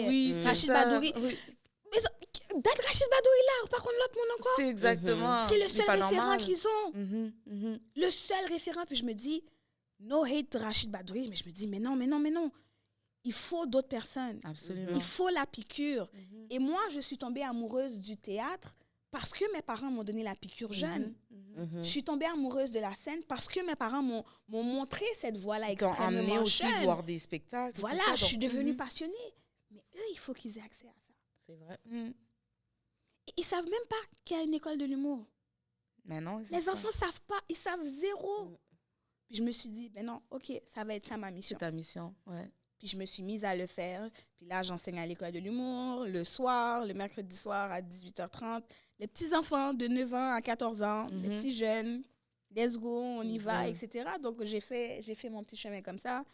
Rachid Badouri. Oui. Mais Rachid Badouri là, ou par contre l'autre monde encore. C'est exactement. C'est le seul référent qu'ils ont. Le seul référent, puis je me dis, no hate to Rachid Badouri, mais je me dis, mais non. Il faut d'autres personnes. Absolument. Il faut la piqûre. Et moi, je suis tombée amoureuse du théâtre parce que mes parents m'ont donné la piqûre jeune. Je suis tombée amoureuse de la scène parce que mes parents m'ont montré cette voie-là extrêmement jeune. Ils t'ont aussi voir des spectacles. Voilà, je suis devenue passionnée. Mais eux, il faut qu'ils aient accès à ça. C'est vrai. Ils ne savent même pas qu'il y a une école de l'humour. Mais non, les enfants ne savent pas. Ils savent zéro. Puis je me suis dit, ben non, OK, ça va être ça ma mission. C'est ta mission, ouais. Puis je me suis mise à le faire. Puis là, j'enseigne à l'école de l'humour le soir, le mercredi soir à 18h30. Les petits enfants de 9 ans à 14 ans, les petits jeunes, let's go, on y va, etc. Donc, j'ai fait mon petit chemin comme ça.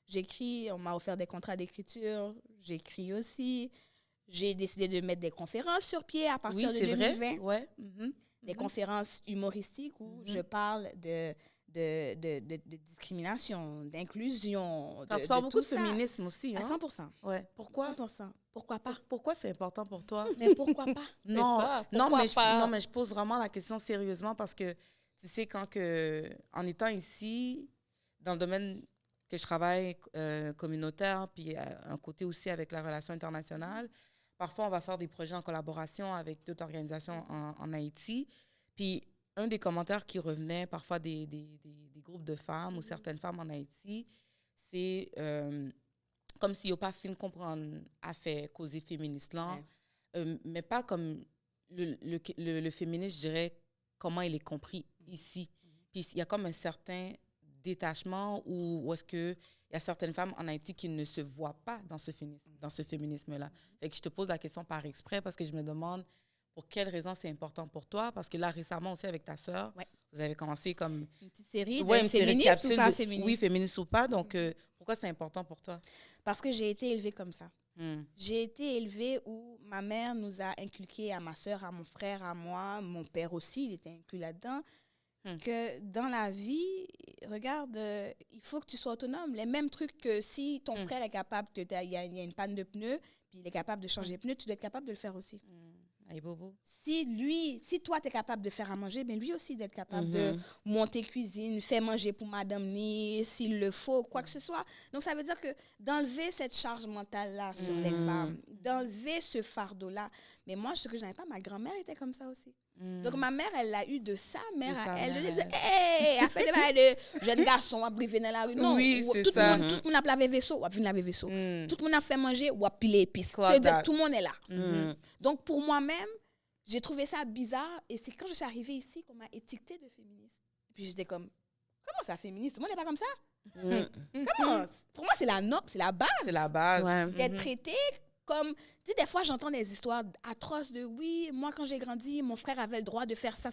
J'écris, on m'a offert des contrats d'écriture. J'écris aussi. J'ai décidé de mettre des conférences sur pied à partir de 2020. Vrai? Ouais. Des conférences humoristiques où je parle de discrimination, d'inclusion. Tu parles beaucoup de féminisme aussi. Hein? À 100%. Ouais. Pourquoi? 100%. Pourquoi pas? Pourquoi c'est important pour toi? Mais pourquoi pas? Non, mais je pose vraiment la question sérieusement parce que, tu sais, en étant ici, dans le domaine que je travaille communautaire, puis un côté aussi avec la relation internationale, parfois on va faire des projets en collaboration avec d'autres organisations en Haïti. Puis, un des commentaires qui revenait parfois des groupes de femmes ou certaines femmes en Haïti, c'est comme si n'y a pas fin de comprendre à faire causer féministe là, mais pas comme le féminisme, je dirais, comment il est compris ici. Puis il y a comme un certain détachement où est-ce que il y a certaines femmes en Haïti qui ne se voient pas dans ce féminisme-là. Fait que je te pose la question par exprès parce que je me demande pour quelles raisons c'est important pour toi? Parce que là, récemment aussi, avec ta sœur, vous avez commencé comme... Une petite série de féministes ou pas féministes. Oui, féministes ou pas. Donc, pourquoi c'est important pour toi? Parce que j'ai été élevée comme ça. J'ai été élevée où ma mère nous a inculqué à ma sœur, à mon frère, à moi, mon père aussi, il était inclus là-dedans, que dans la vie, regarde, il faut que tu sois autonome. Les mêmes trucs que si ton frère est capable, il y a une panne de pneus, puis il est capable de changer les pneus, tu dois être capable de le faire aussi. Hey, Bobo. Si toi, tu es capable de faire à manger, ben lui aussi d'être capable de monter cuisine, faire manger pour Madame Ni, s'il le faut, quoi que ce soit. Donc, ça veut dire que d'enlever cette charge mentale-là sur les femmes, d'enlever ce fardeau-là. Mais moi, ce que je n'avais pas, ma grand-mère était comme ça aussi. Donc, ma mère, elle l'a eu de sa mère à elle. Elle disait, hey, elle fait des bails de jeunes garçons à briver dans la rue. Non, oui, c'est tout ça. Tout le monde a lavé vaisseau, ou a venir laver vaisseau. Tout le monde a fait manger, ou a pilé épices. Tout le monde est là. Donc, pour moi-même, j'ai trouvé ça bizarre. Et c'est quand je suis arrivée ici qu'on m'a étiquetée de féministe. Puis j'étais comme, comment ça, féministe? Tout le monde n'est pas comme ça? Comment? Pour moi, c'est la norme, c'est la base. C'est la base. D'être traitée comme... Tu sais, des fois, j'entends des histoires atroces de, oui, moi, quand j'ai grandi, mon frère avait le droit de faire ça.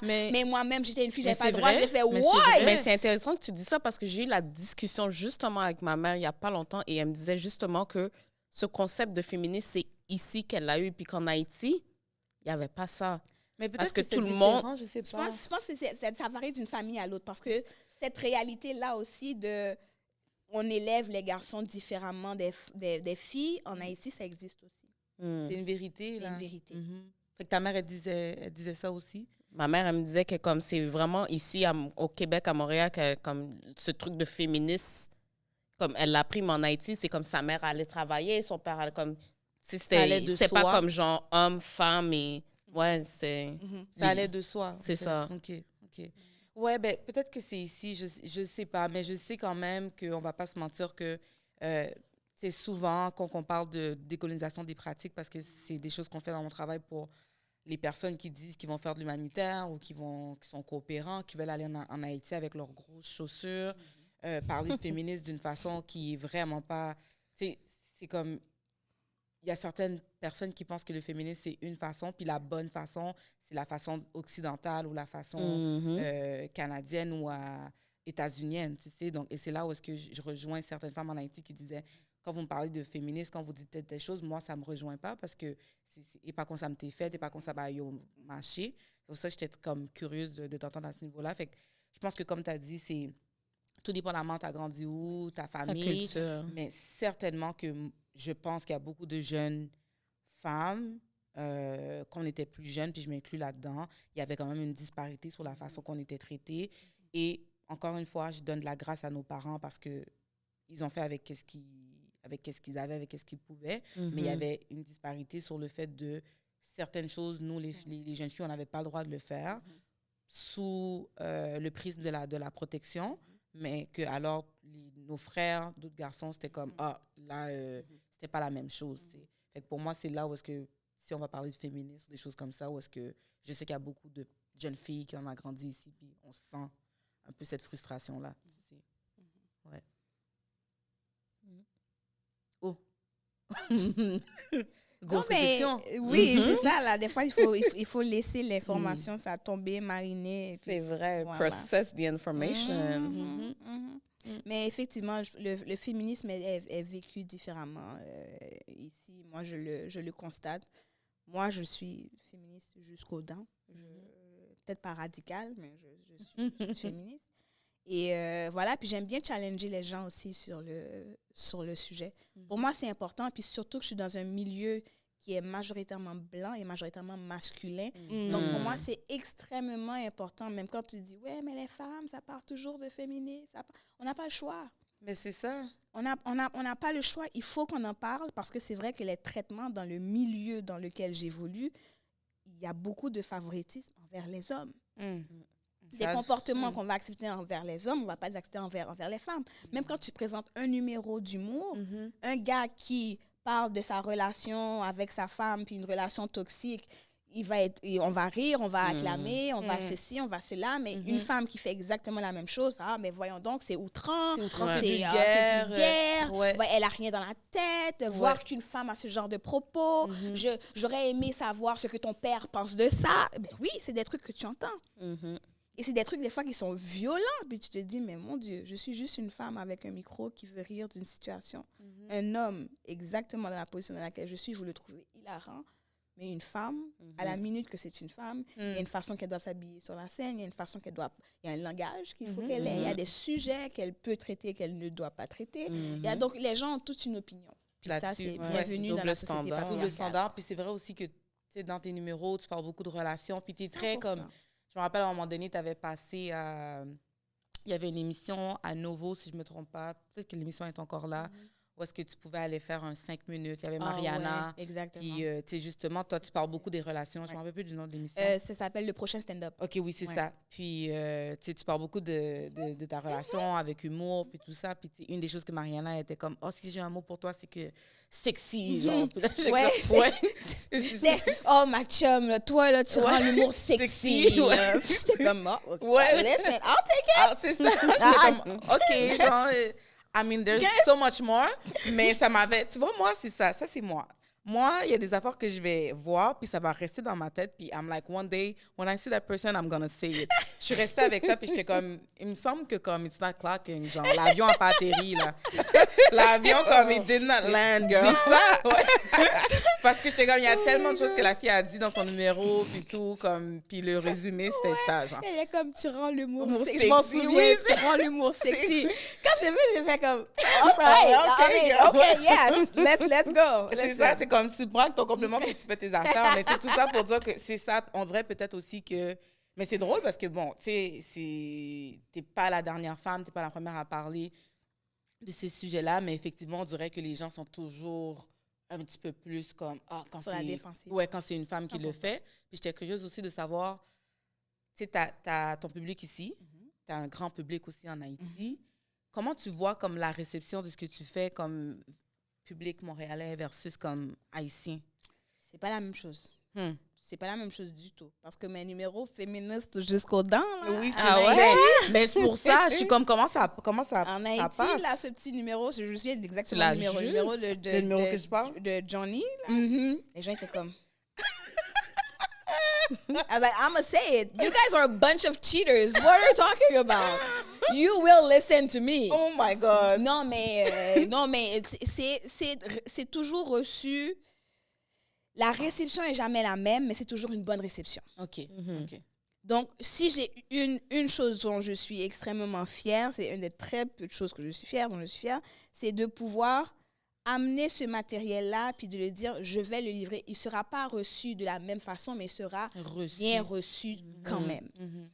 Mais moi-même, j'étais une fille, j'avais pas le droit. J'ai fait, Mais c'est intéressant que tu dis ça parce que j'ai eu la discussion justement avec ma mère il n'y a pas longtemps et elle me disait justement que ce concept de féminisme, c'est ici qu'elle l'a eu. Puis qu'en Haïti, il n'y avait pas ça. Mais parce que tout le monde... Je pense que ça varie d'une famille à l'autre parce que cette réalité-là aussi de... On élève les garçons différemment des filles. En Haïti, ça existe aussi. C'est une vérité, là. C'est une vérité. Fait que ta mère, elle disait ça aussi? Ma mère, elle me disait que comme c'est vraiment ici, au Québec, à Montréal, que comme ce truc de féministe, comme elle l'a pris, mais en Haïti, c'est comme sa mère allait travailler, son père allait comme... C'est pas comme genre homme, femme, et... Ouais, c'est... Ça allait de soi. C'est ça. OK. Ouais, ben peut-être que c'est ici, je sais pas, mais je sais quand même qu'on va pas se mentir que c'est souvent qu'on parle de décolonisation des pratiques parce que c'est des choses qu'on fait dans mon travail pour les personnes qui disent qu'ils vont faire de l'humanitaire ou qui sont coopérants, qui veulent aller en Haïti avec leurs grosses chaussures, parler de féminisme d'une façon qui est vraiment pas... Tu sais, c'est comme... Il y a certaines personnes qui pensent que le féminisme, c'est une façon, puis la bonne façon, c'est la façon occidentale ou la façon canadienne ou états-unienne, tu sais. Donc, et c'est là où est-ce que je rejoins certaines femmes en Haïti qui disaient, quand vous me parlez de féminisme, quand vous dites telle chose, moi, ça ne me rejoint pas parce que et pas comme ça me t'est fait, et pas comme ça va marcher. C'est pour ça que j'étais comme curieuse de t'entendre à ce niveau-là. Fait que je pense que, comme tu as dit, c'est tout dépendamment, tu as grandi où, ta famille. Mais certainement que je pense qu'il y a beaucoup de jeunes femmes, qu'on était plus jeunes, puis je m'inclus là-dedans, il y avait quand même une disparité sur la façon qu'on était traités. Et encore une fois, je donne de la grâce à nos parents parce qu'ils ont fait avec qu'est-ce qu'ils avaient, avec qu'est-ce qu'ils pouvaient. Mais il y avait une disparité sur le fait de certaines choses, nous, les jeunes filles, on n'avait pas le droit de le faire sous le prisme de la protection. Mais que alors nos frères, d'autres garçons, c'était comme c'était pas la même chose. Fait que pour moi, c'est là où est-ce que, si on va parler de féminisme, des choses comme ça, où est-ce que je sais qu'il y a beaucoup de jeunes filles qui ont grandi ici, puis on sent un peu cette frustration-là. Tu sais. Ouais. Oh! Grosse réflexion. Oui, c'est ça. Là. Des fois, il faut laisser l'information, ça tomber, mariner. C'est vrai. Voilà. Process the information. Mais effectivement, le féminisme est vécu différemment ici. Moi, je le constate. Moi, je suis féministe jusqu'aux dents. Peut-être pas radicale, mais je suis féministe. Et voilà, puis j'aime bien challenger les gens aussi sur le sujet. Pour moi, c'est important, puis surtout que je suis dans un milieu qui est majoritairement blanc et majoritairement masculin. Donc, pour moi, c'est extrêmement important, même quand tu dis, ouais, mais les femmes, ça part toujours de féminisme. On n'a pas le choix. Mais c'est ça. On n'a pas le choix. Il faut qu'on en parle parce que c'est vrai que les traitements dans le milieu dans lequel j'évolue, il y a beaucoup de favoritisme envers les hommes. Des comportements qu'on va accepter envers les hommes, on ne va pas les accepter envers les femmes. Même quand tu présentes un numéro d'humour, un gars qui parle de sa relation avec sa femme, puis une relation toxique, on va rire, on va acclamer, on va ceci, on va cela, mais une femme qui fait exactement la même chose, mais voyons donc, c'est outrant, c'est vulgaire, elle n'a rien dans la tête, voir qu'une femme a ce genre de propos, j'aurais aimé savoir ce que ton père pense de ça. Ben oui, c'est des trucs que tu entends. Et c'est des trucs, des fois, qui sont violents. Puis tu te dis, mais mon Dieu, je suis juste une femme avec un micro qui veut rire d'une situation. Un homme, exactement dans la position dans laquelle je suis, vous le trouvez hilarant. Mais une femme, à la minute que c'est une femme, il y a une façon qu'elle doit s'habiller sur la scène, il y a une façon il y a un langage qu'il faut qu'elle ait, il y a des sujets qu'elle peut traiter, qu'elle ne doit pas traiter. Il y a donc, les gens ont toute une opinion. Puis ça, c'est bienvenu dans la société patriarcale. Double standard. Puis c'est vrai aussi que dans tes numéros, tu parles beaucoup de relations. Puis tu es très comme... Je me rappelle, à un moment donné, tu avais passé à... Il y avait une émission à Novo, si je ne me trompe pas. Peut-être que l'émission est encore là. Où est-ce que tu pouvais aller faire un 5 minutes. Il y avait Mariana. Exactement. Qui, tu sais, justement, toi, tu parles beaucoup des relations. Je ne me rappelle plus du nom de l'émission. Ça s'appelle Le Prochain Stand-Up. OK, oui, c'est ça. Puis, tu parles beaucoup de ta relation avec humour, puis tout ça. Puis, une des choses que Mariana était comme, oh, si j'ai un mot pour toi, c'est que sexy, genre. Oh, ma chum, là, toi, là, tu rends l'humour sexy. J'étais comme, listen, I'll take it. Ah, c'est ça. J'étais comme, OK, genre... I mean, there's so much more. Mais ça m'avait... Tu vois, moi, c'est ça. Ça, c'est moi. Moi, il y a des affaires que je vais voir, puis ça va rester dans ma tête. Puis I'm like, one day, when I see that person, I'm gonna say it. Je suis restée avec ça, puis j'étais comme... Il me semble que comme it's not clocking, genre, l'avion n'a pas atterri, là. L'avion, comme, it did not land, girl. C'est ça, ouais. Parce que j'étais comme, il y a tellement de choses que la fille a dit dans son numéro, puis tout, comme... Puis le résumé, c'était ça, genre. Elle est comme, tu rends l'humour sexy. Je m'en souviens, tu rends l'humour sexy. Quand je l'ai vu, j'ai fait comme, all right, OK, yes, let's go. C'est ça, c'est comme tu prends ton compliment et tu fais tes affaires. Mais tout ça pour dire que c'est ça. On dirait peut-être aussi que... Mais c'est drôle parce que, bon, tu sais, t'es pas la dernière femme, t'es pas la première à parler de ces sujets-là, mais effectivement, on dirait que les gens sont toujours un petit peu plus comme... quand sur la défensive. Ouais, quand c'est une femme 100%. Qui le fait. Puis j'étais curieuse aussi de savoir tu sais, t'as ton public ici, tu as un grand public aussi en Haïti. Comment tu vois comme la réception de ce que tu fais comme public montréalais versus comme haïtien? C'est pas la même chose. C'est pas la même chose du tout. Parce que mes numéros féministes jusqu'aux dents, là, oui, c'est mais c'est pour ça, je suis comme, comment ça en Haïti, passe? là, ce petit numéro, je me souviens exactement la le numéro le numéro que je parle? de Johnny. Là. Les gens étaient comme... I was like, I'm gonna say it. You guys are a bunch of cheaters. What are you talking about? You will listen to me. Oh my God. Non, mais c'est toujours reçu. La réception est jamais la même, mais c'est toujours une bonne réception. OK. OK. Donc, si j'ai une chose dont je suis extrêmement fière, c'est une des très peu de choses que je suis fière, c'est de pouvoir amener ce matériel-là, puis de le dire, je vais le livrer. Il ne sera pas reçu de la même façon, mais il sera bien reçu quand même.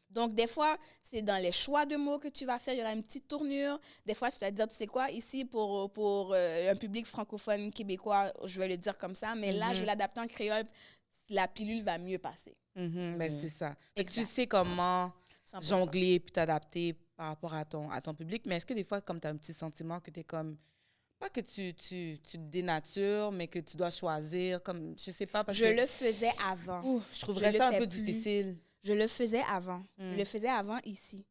Donc, des fois, c'est dans les choix de mots que tu vas faire, il y aura une petite tournure. Des fois, tu vas te dire, tu sais quoi, ici, pour un public francophone québécois, je vais le dire comme ça, mais là, je vais l'adapter en créole, la pilule va mieux passer. Ben, c'est ça. Fait que tu sais comment 100%. Jongler puis t'adapter par rapport à ton public, mais est-ce que des fois, comme tu as un petit sentiment que tu es comme... Pas que tu te dénatures, mais que tu dois choisir, comme, je sais pas, parce que... Je le faisais avant. Je trouverais ça un peu difficile. Je le faisais avant. Je le faisais avant ici.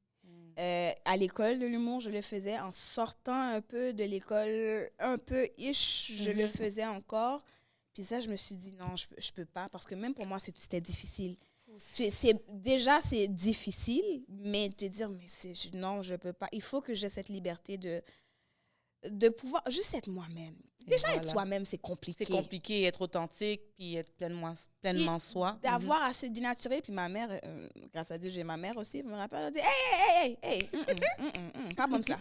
À l'école de l'humour, je le faisais en sortant un peu de l'école, un peu ish, je le faisais encore. Puis ça, je me suis dit, non, je peux pas, parce que même pour moi, c'était difficile. Déjà, c'est difficile, mais te dire, non, je peux pas. Il faut que j'ai cette liberté de pouvoir juste être moi-même. Déjà, être soi-même, c'est compliqué. C'est compliqué, être authentique, puis être pleinement soi. D'avoir à se dénaturer. Puis ma mère, grâce à Dieu, j'ai ma mère aussi, elle me rappelle, elle dit, hey, pas comme ça.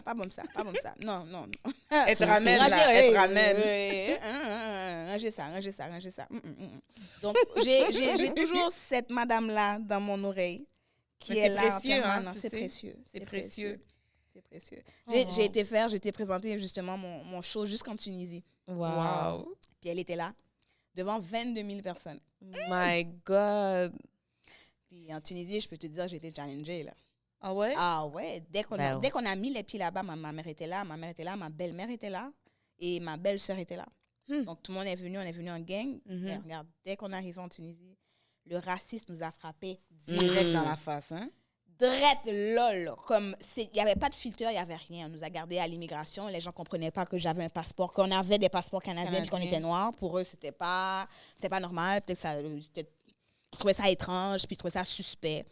Non. Elle te ramène, elle te ramène. Rangez ça. Donc, j'ai toujours cette madame-là dans mon oreille qui est là. C'est précieux. C'est précieux. J'ai été présenter justement mon show jusqu'en Tunisie. Wow. Puis elle était là, devant 22 000 personnes. My God. Puis en Tunisie, je peux te dire, j'ai été challengée, là. Ah ouais? Ah ouais. Dès qu'on a mis les pieds là-bas, ma mère était là, ma belle-mère était là et ma belle-sœur était là. Donc tout le monde est venu, on est venu en gang. Et regarde, dès qu'on arrive en Tunisie, le racisme nous a frappé direct dans la face, hein? Drette lol, comme il n'y avait pas de filtre, il n'y avait rien. On nous a gardés à l'immigration, les gens ne comprenaient pas que j'avais un passeport, qu'on avait des passeports canadiens puis qu'on était noirs. Pour eux, c'était pas normal. Peut-être ils trouvaient ça étrange, puis ils trouvaient ça suspect.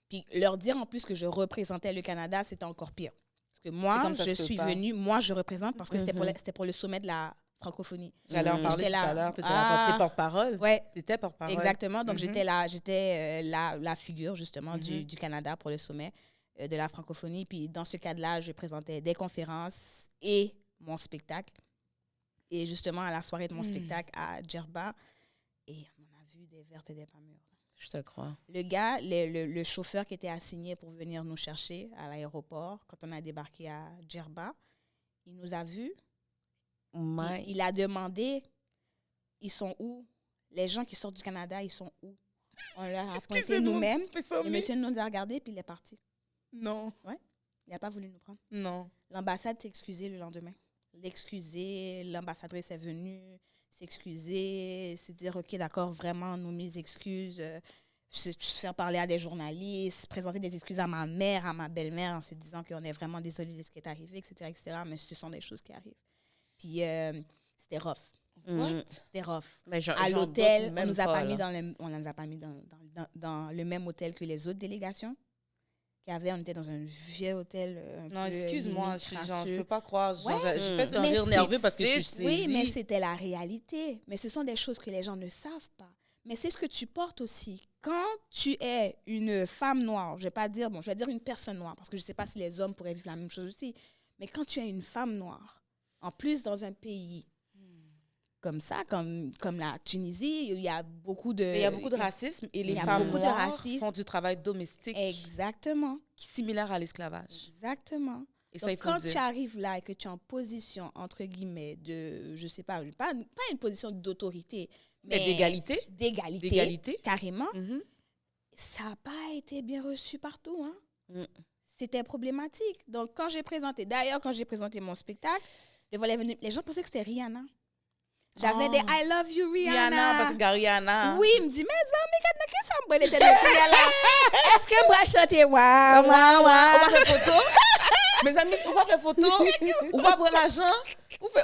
Puis leur dire en plus que je représentais le Canada, c'était encore pire. Parce que moi, je suis venue, moi je représente parce que c'était pour le sommet de la francophonie. J'allais en parler tout à l'heure. Tu étais porte-parole. Ouais. Tu étais porte-parole. Exactement. Donc, j'étais la figure, justement, du Canada pour le sommet de la francophonie. Puis, dans ce cadre-là, je présentais des conférences et mon spectacle. Et justement, à la soirée de mon spectacle à Djerba, et on a vu des vertes et des pas mûres. Je te crois. Le gars, le chauffeur qui était assigné pour venir nous chercher à l'aéroport, quand on a débarqué à Djerba, il nous a vus. Il a demandé, ils sont où? Les gens qui sortent du Canada, ils sont où? On leur a pointé nous-mêmes. Le monsieur nous a regardés, puis il est parti. Non. Ouais. Il n'a pas voulu nous prendre. Non. L'ambassade s'est excusée le lendemain. L'ambassadrice est venue s'excuser, se dire, OK, d'accord, vraiment, nos mises excuses, se faire parler à des journalistes, présenter des excuses à ma mère, à ma belle-mère, en se disant qu'on est vraiment désolé de ce qui est arrivé, etc., mais ce sont des choses qui arrivent. Puis, c'était rough. C'était rough. À l'hôtel, on ne nous a pas mis dans le même hôtel que les autres délégations qu'il y avait. On était dans un vieux hôtel. Non, excuse-moi, je ne peux pas croire. J'ai fait un rire nerveux parce que je suis saisie. Oui, mais c'était la réalité. Mais ce sont des choses que les gens ne savent pas. Mais c'est ce que tu portes aussi. Quand tu es une femme noire, je vais dire une personne noire, parce que je ne sais pas si les hommes pourraient vivre la même chose aussi, mais quand tu es une femme noire, en plus, dans un pays comme ça, comme la Tunisie, il y a beaucoup de... Il y a beaucoup de racisme et les femmes noires font du travail domestique. Exactement. Qui est similaire à l'esclavage. Exactement. Et donc, quand tu arrives là et que tu es en position, entre guillemets, de, je sais pas une position d'autorité, mais d'égalité. D'égalité, carrément. ça n'a pas été bien reçu partout. Hein. C'était problématique. Donc, quand j'ai présenté mon spectacle, les gens pensaient que c'était Rihanna. J'avais des I love you, Rihanna. Parce que Rihanna. Oui, il me dit, mais amis, qu'est-ce que ça me était là? Est-ce que je vais chanter? Waouh, waouh, On waouh. va faire photo. Mes amis, on va faire photo. On va prendre l'argent.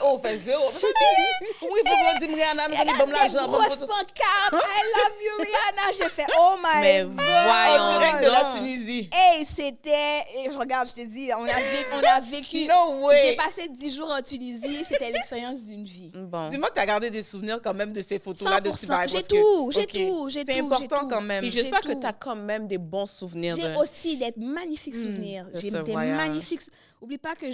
On fait zéro. Oui, il faut dire Rihanna, mais on donne l'argent. Grosse pancarte, I love you, Rihanna. J'ai fait, oh my Mais God. voyons Direct de la donc. Tunisie. Hey, je regarde, je te dis, on a vécu. No way. J'ai passé 10 jours en Tunisie. C'était l'expérience d'une vie. Bon. Dis-moi que tu as gardé des souvenirs quand même de ces photos-là de 100%. Dubaï. J'ai parce que- tout, Ok. j'ai C'est tout. important quand même. Puis j'ai j'espère que tout. tu as quand même des bons souvenirs. J'ai de... aussi des magnifiques souvenirs. de J'ai ce des voyage. magnifiques. Oublie pas que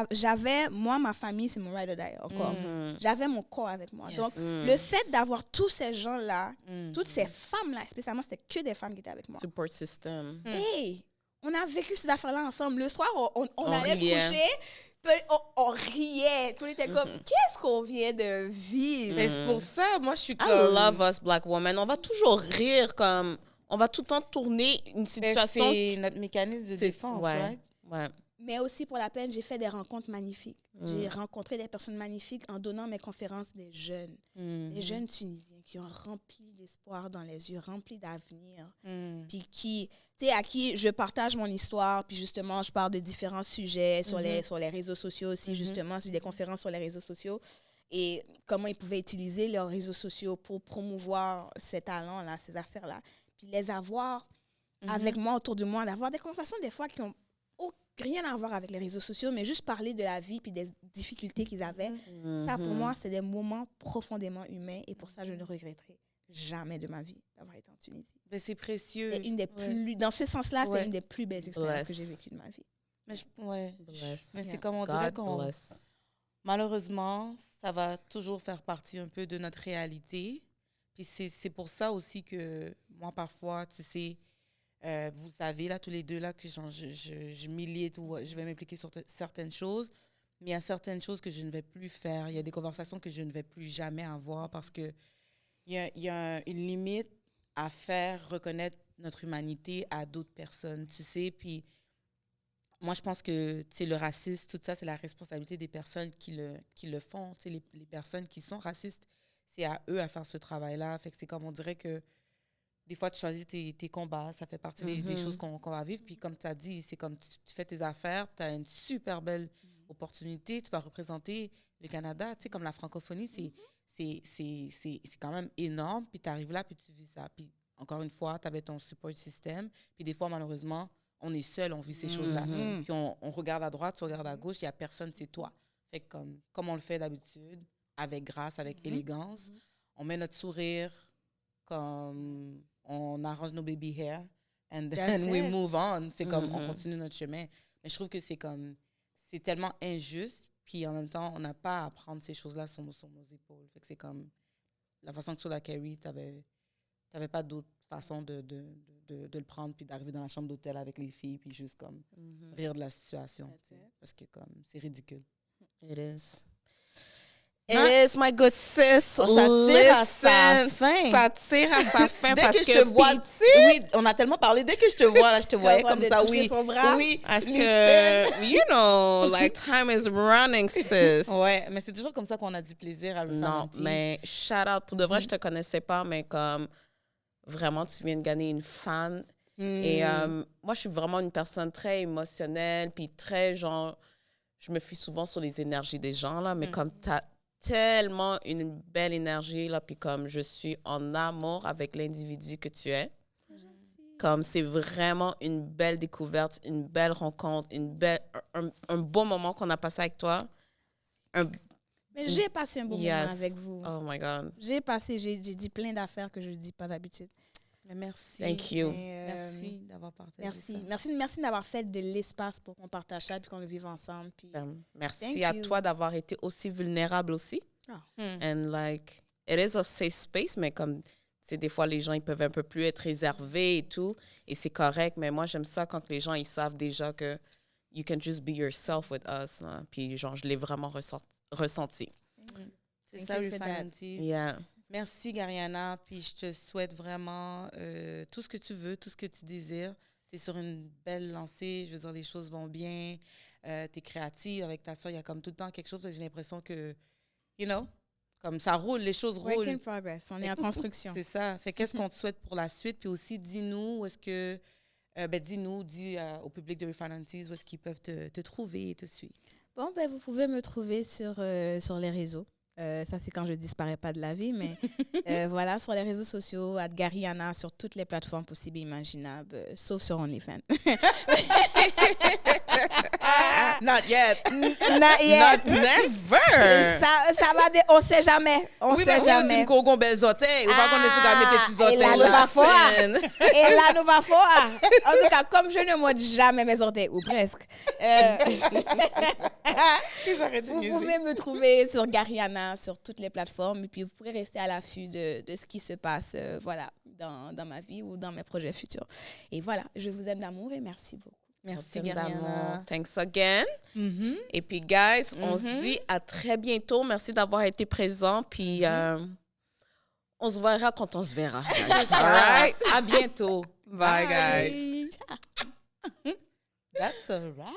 j'avais, moi, ma famille, c'est mon ride or die encore. J'avais mon corps avec moi. Yes. Donc, le fait d'avoir tous ces gens-là, toutes ces femmes-là, spécialement, c'était que des femmes qui étaient avec moi. Support system. Hey, on a vécu ces affaires-là ensemble. Le soir, on allait riait. se coucher, puis on riait. Puis on était comme, qu'est-ce qu'on vient de vivre? Mais c'est pour ça, moi, je suis I comme... love us, Black women. On va toujours rire comme... On va tout le temps tourner une Mais situation... c'est notre mécanisme de C'est- défense, ouais. right? Ouais. Mais aussi, pour la peine, j'ai fait des rencontres magnifiques. J'ai rencontré des personnes magnifiques en donnant mes conférences des jeunes. Des jeunes Tunisiens qui ont rempli d'espoir dans les yeux, rempli d'avenir. Puis qui, tu sais, à qui je partage mon histoire. Puis justement, je parle de différents sujets sur les réseaux sociaux aussi. Justement, j'ai des conférences sur les réseaux sociaux. Et comment ils pouvaient utiliser leurs réseaux sociaux pour promouvoir ces talents-là, ces affaires-là. Puis les avoir avec moi, autour de moi, d'avoir des conversations des fois qui ont rien à voir avec les réseaux sociaux, mais juste parler de la vie puis des difficultés qu'ils avaient. Ça, pour moi, c'est des moments profondément humains et pour ça, je ne regretterai jamais de ma vie d'avoir été en Tunisie. Mais c'est précieux. C'est une des Ouais. plus, dans ce sens-là, Ouais. c'est une des plus belles expériences que Bless. j'ai vécues de ma vie. Mais ouais. Bless. Mais c'est Yeah. comme on dirait God qu'on... bless. Malheureusement, ça va toujours faire partie un peu de notre réalité. Puis c'est pour ça aussi que moi, parfois, tu sais, vous savez, là, tous les deux, là, que genre, je milite ou je vais m'impliquer sur certaines choses. Mais il y a certaines choses que je ne vais plus faire. Il y a des conversations que je ne vais plus jamais avoir parce que il y a une limite à faire reconnaître notre humanité à d'autres personnes, tu sais. Puis moi, je pense que, tu sais, le racisme, tout ça, c'est la responsabilité des personnes qui le font. Tu sais, les personnes qui sont racistes, c'est à eux à faire ce travail-là. Fait que c'est comme on dirait que des fois, tu choisis tes combats. Ça fait partie des choses qu'on va vivre. Puis comme tu as dit, c'est comme tu fais tes affaires, tu as une super belle opportunité. Tu vas représenter le Canada. Tu sais, comme la francophonie, c'est quand même énorme. Puis tu arrives là, puis tu vis ça. Puis encore une fois, tu avais ton support system. Puis des fois, malheureusement, on est seul, on vit ces choses-là. Puis on regarde à droite, tu regardes à gauche, il n'y a personne, c'est toi. Fait que comme on le fait d'habitude, avec grâce, avec élégance, on met notre sourire, comme on arrange nos baby hair, and then we move on. C'est comme, on continue notre chemin. Mais je trouve que c'est tellement injuste, puis en même temps, on n'a pas à prendre ces choses-là sur nos épaules. Fait que c'est comme, la façon que tu l'as carry, t'avais pas d'autre façon de le prendre, puis d'arriver dans la chambre d'hôtel avec les filles, puis juste comme rire de la situation. Parce que comme, c'est ridicule. It is. Hein? It is, my good sis. Oh, ça tire à sa Listen, fin. Ça tire à sa fin Dès parce que je te vois, Piti, oui, on a tellement parlé, dès que je te vois, là, je te voyais comme ça, oui. Son bras. Oui, parce listen. que, you know, like, time is running, sis. Ouais, mais c'est toujours comme ça qu'on a du plaisir à le faire. Non, mais shout out. Pour de vrai, je te connaissais pas, mais comme vraiment, tu viens de gagner une fan. Et moi, je suis vraiment une personne très émotionnelle, puis très genre, je me fie souvent sur les énergies des gens, là, mais comme tu as tellement une belle énergie, là, puis comme je suis en amour avec l'individu que tu es. Comme c'est vraiment une belle découverte, une belle rencontre, un beau moment qu'on a passé avec toi. Mais j'ai passé un bon moment avec vous. Oh my God. J'ai dit plein d'affaires que je ne dis pas d'habitude. Mais merci. Thank you. Merci d'avoir partagé ça. Merci d'avoir fait de l'espace pour qu'on partage ça puis qu'on le vive ensemble. Puis... Merci Thank à you. toi d'avoir été aussi vulnérable aussi. And like, it is a safe space, mais comme, tu sais, des fois, les gens, ils peuvent un peu plus être réservés et tout. Et c'est correct, mais moi, j'aime ça quand les gens, ils savent déjà que you can just be yourself with us. Là. Puis genre, je l'ai vraiment ressenti. C'est ça, you for that. Refinances. Yeah. Merci, Gariana. Puis je te souhaite vraiment tout ce que tu veux, tout ce que tu désires. Tu es sur une belle lancée. Je veux dire, les choses vont bien. Tu es créative. Avec ta soeur, il y a comme tout le temps quelque chose. J'ai l'impression que, comme ça roule, les choses roulent. Work in progress. On est en construction. C'est ça. Fait qu'est-ce qu'on te souhaite pour la suite? Puis aussi, dis-nous où est-ce que... dis au public de Refinances où est-ce qu'ils peuvent te trouver et te suivre. Bon, vous pouvez me trouver sur les réseaux. Ça, c'est quand je disparais pas de la vie, mais voilà, sur les réseaux sociaux, @Gariana, sur toutes les plateformes possibles et imaginables, sauf sur OnlyFans. Not yet. Not yet. Not never. Ça va, on sait jamais. On sait jamais. Oui, mais belles orteils. On va qu'on est sur mettre tes petits orteils. Et là, nous va fort. Et là, nous va fort. En tout cas, comme je ne montre jamais mes orteils, ou presque, vous pouvez me trouver sur Gariana, sur toutes les plateformes, et puis vous pourrez rester à l'affût de ce qui se passe dans ma vie ou dans mes projets futurs. Et voilà, je vous aime d'amour et merci beaucoup. Merci, Gariana. Thanks again. Et puis, guys, on se dit à très bientôt. Merci d'avoir été présent. Puis, on se verra quand on se verra. All right? À bientôt. Bye, guys. That's a wrap.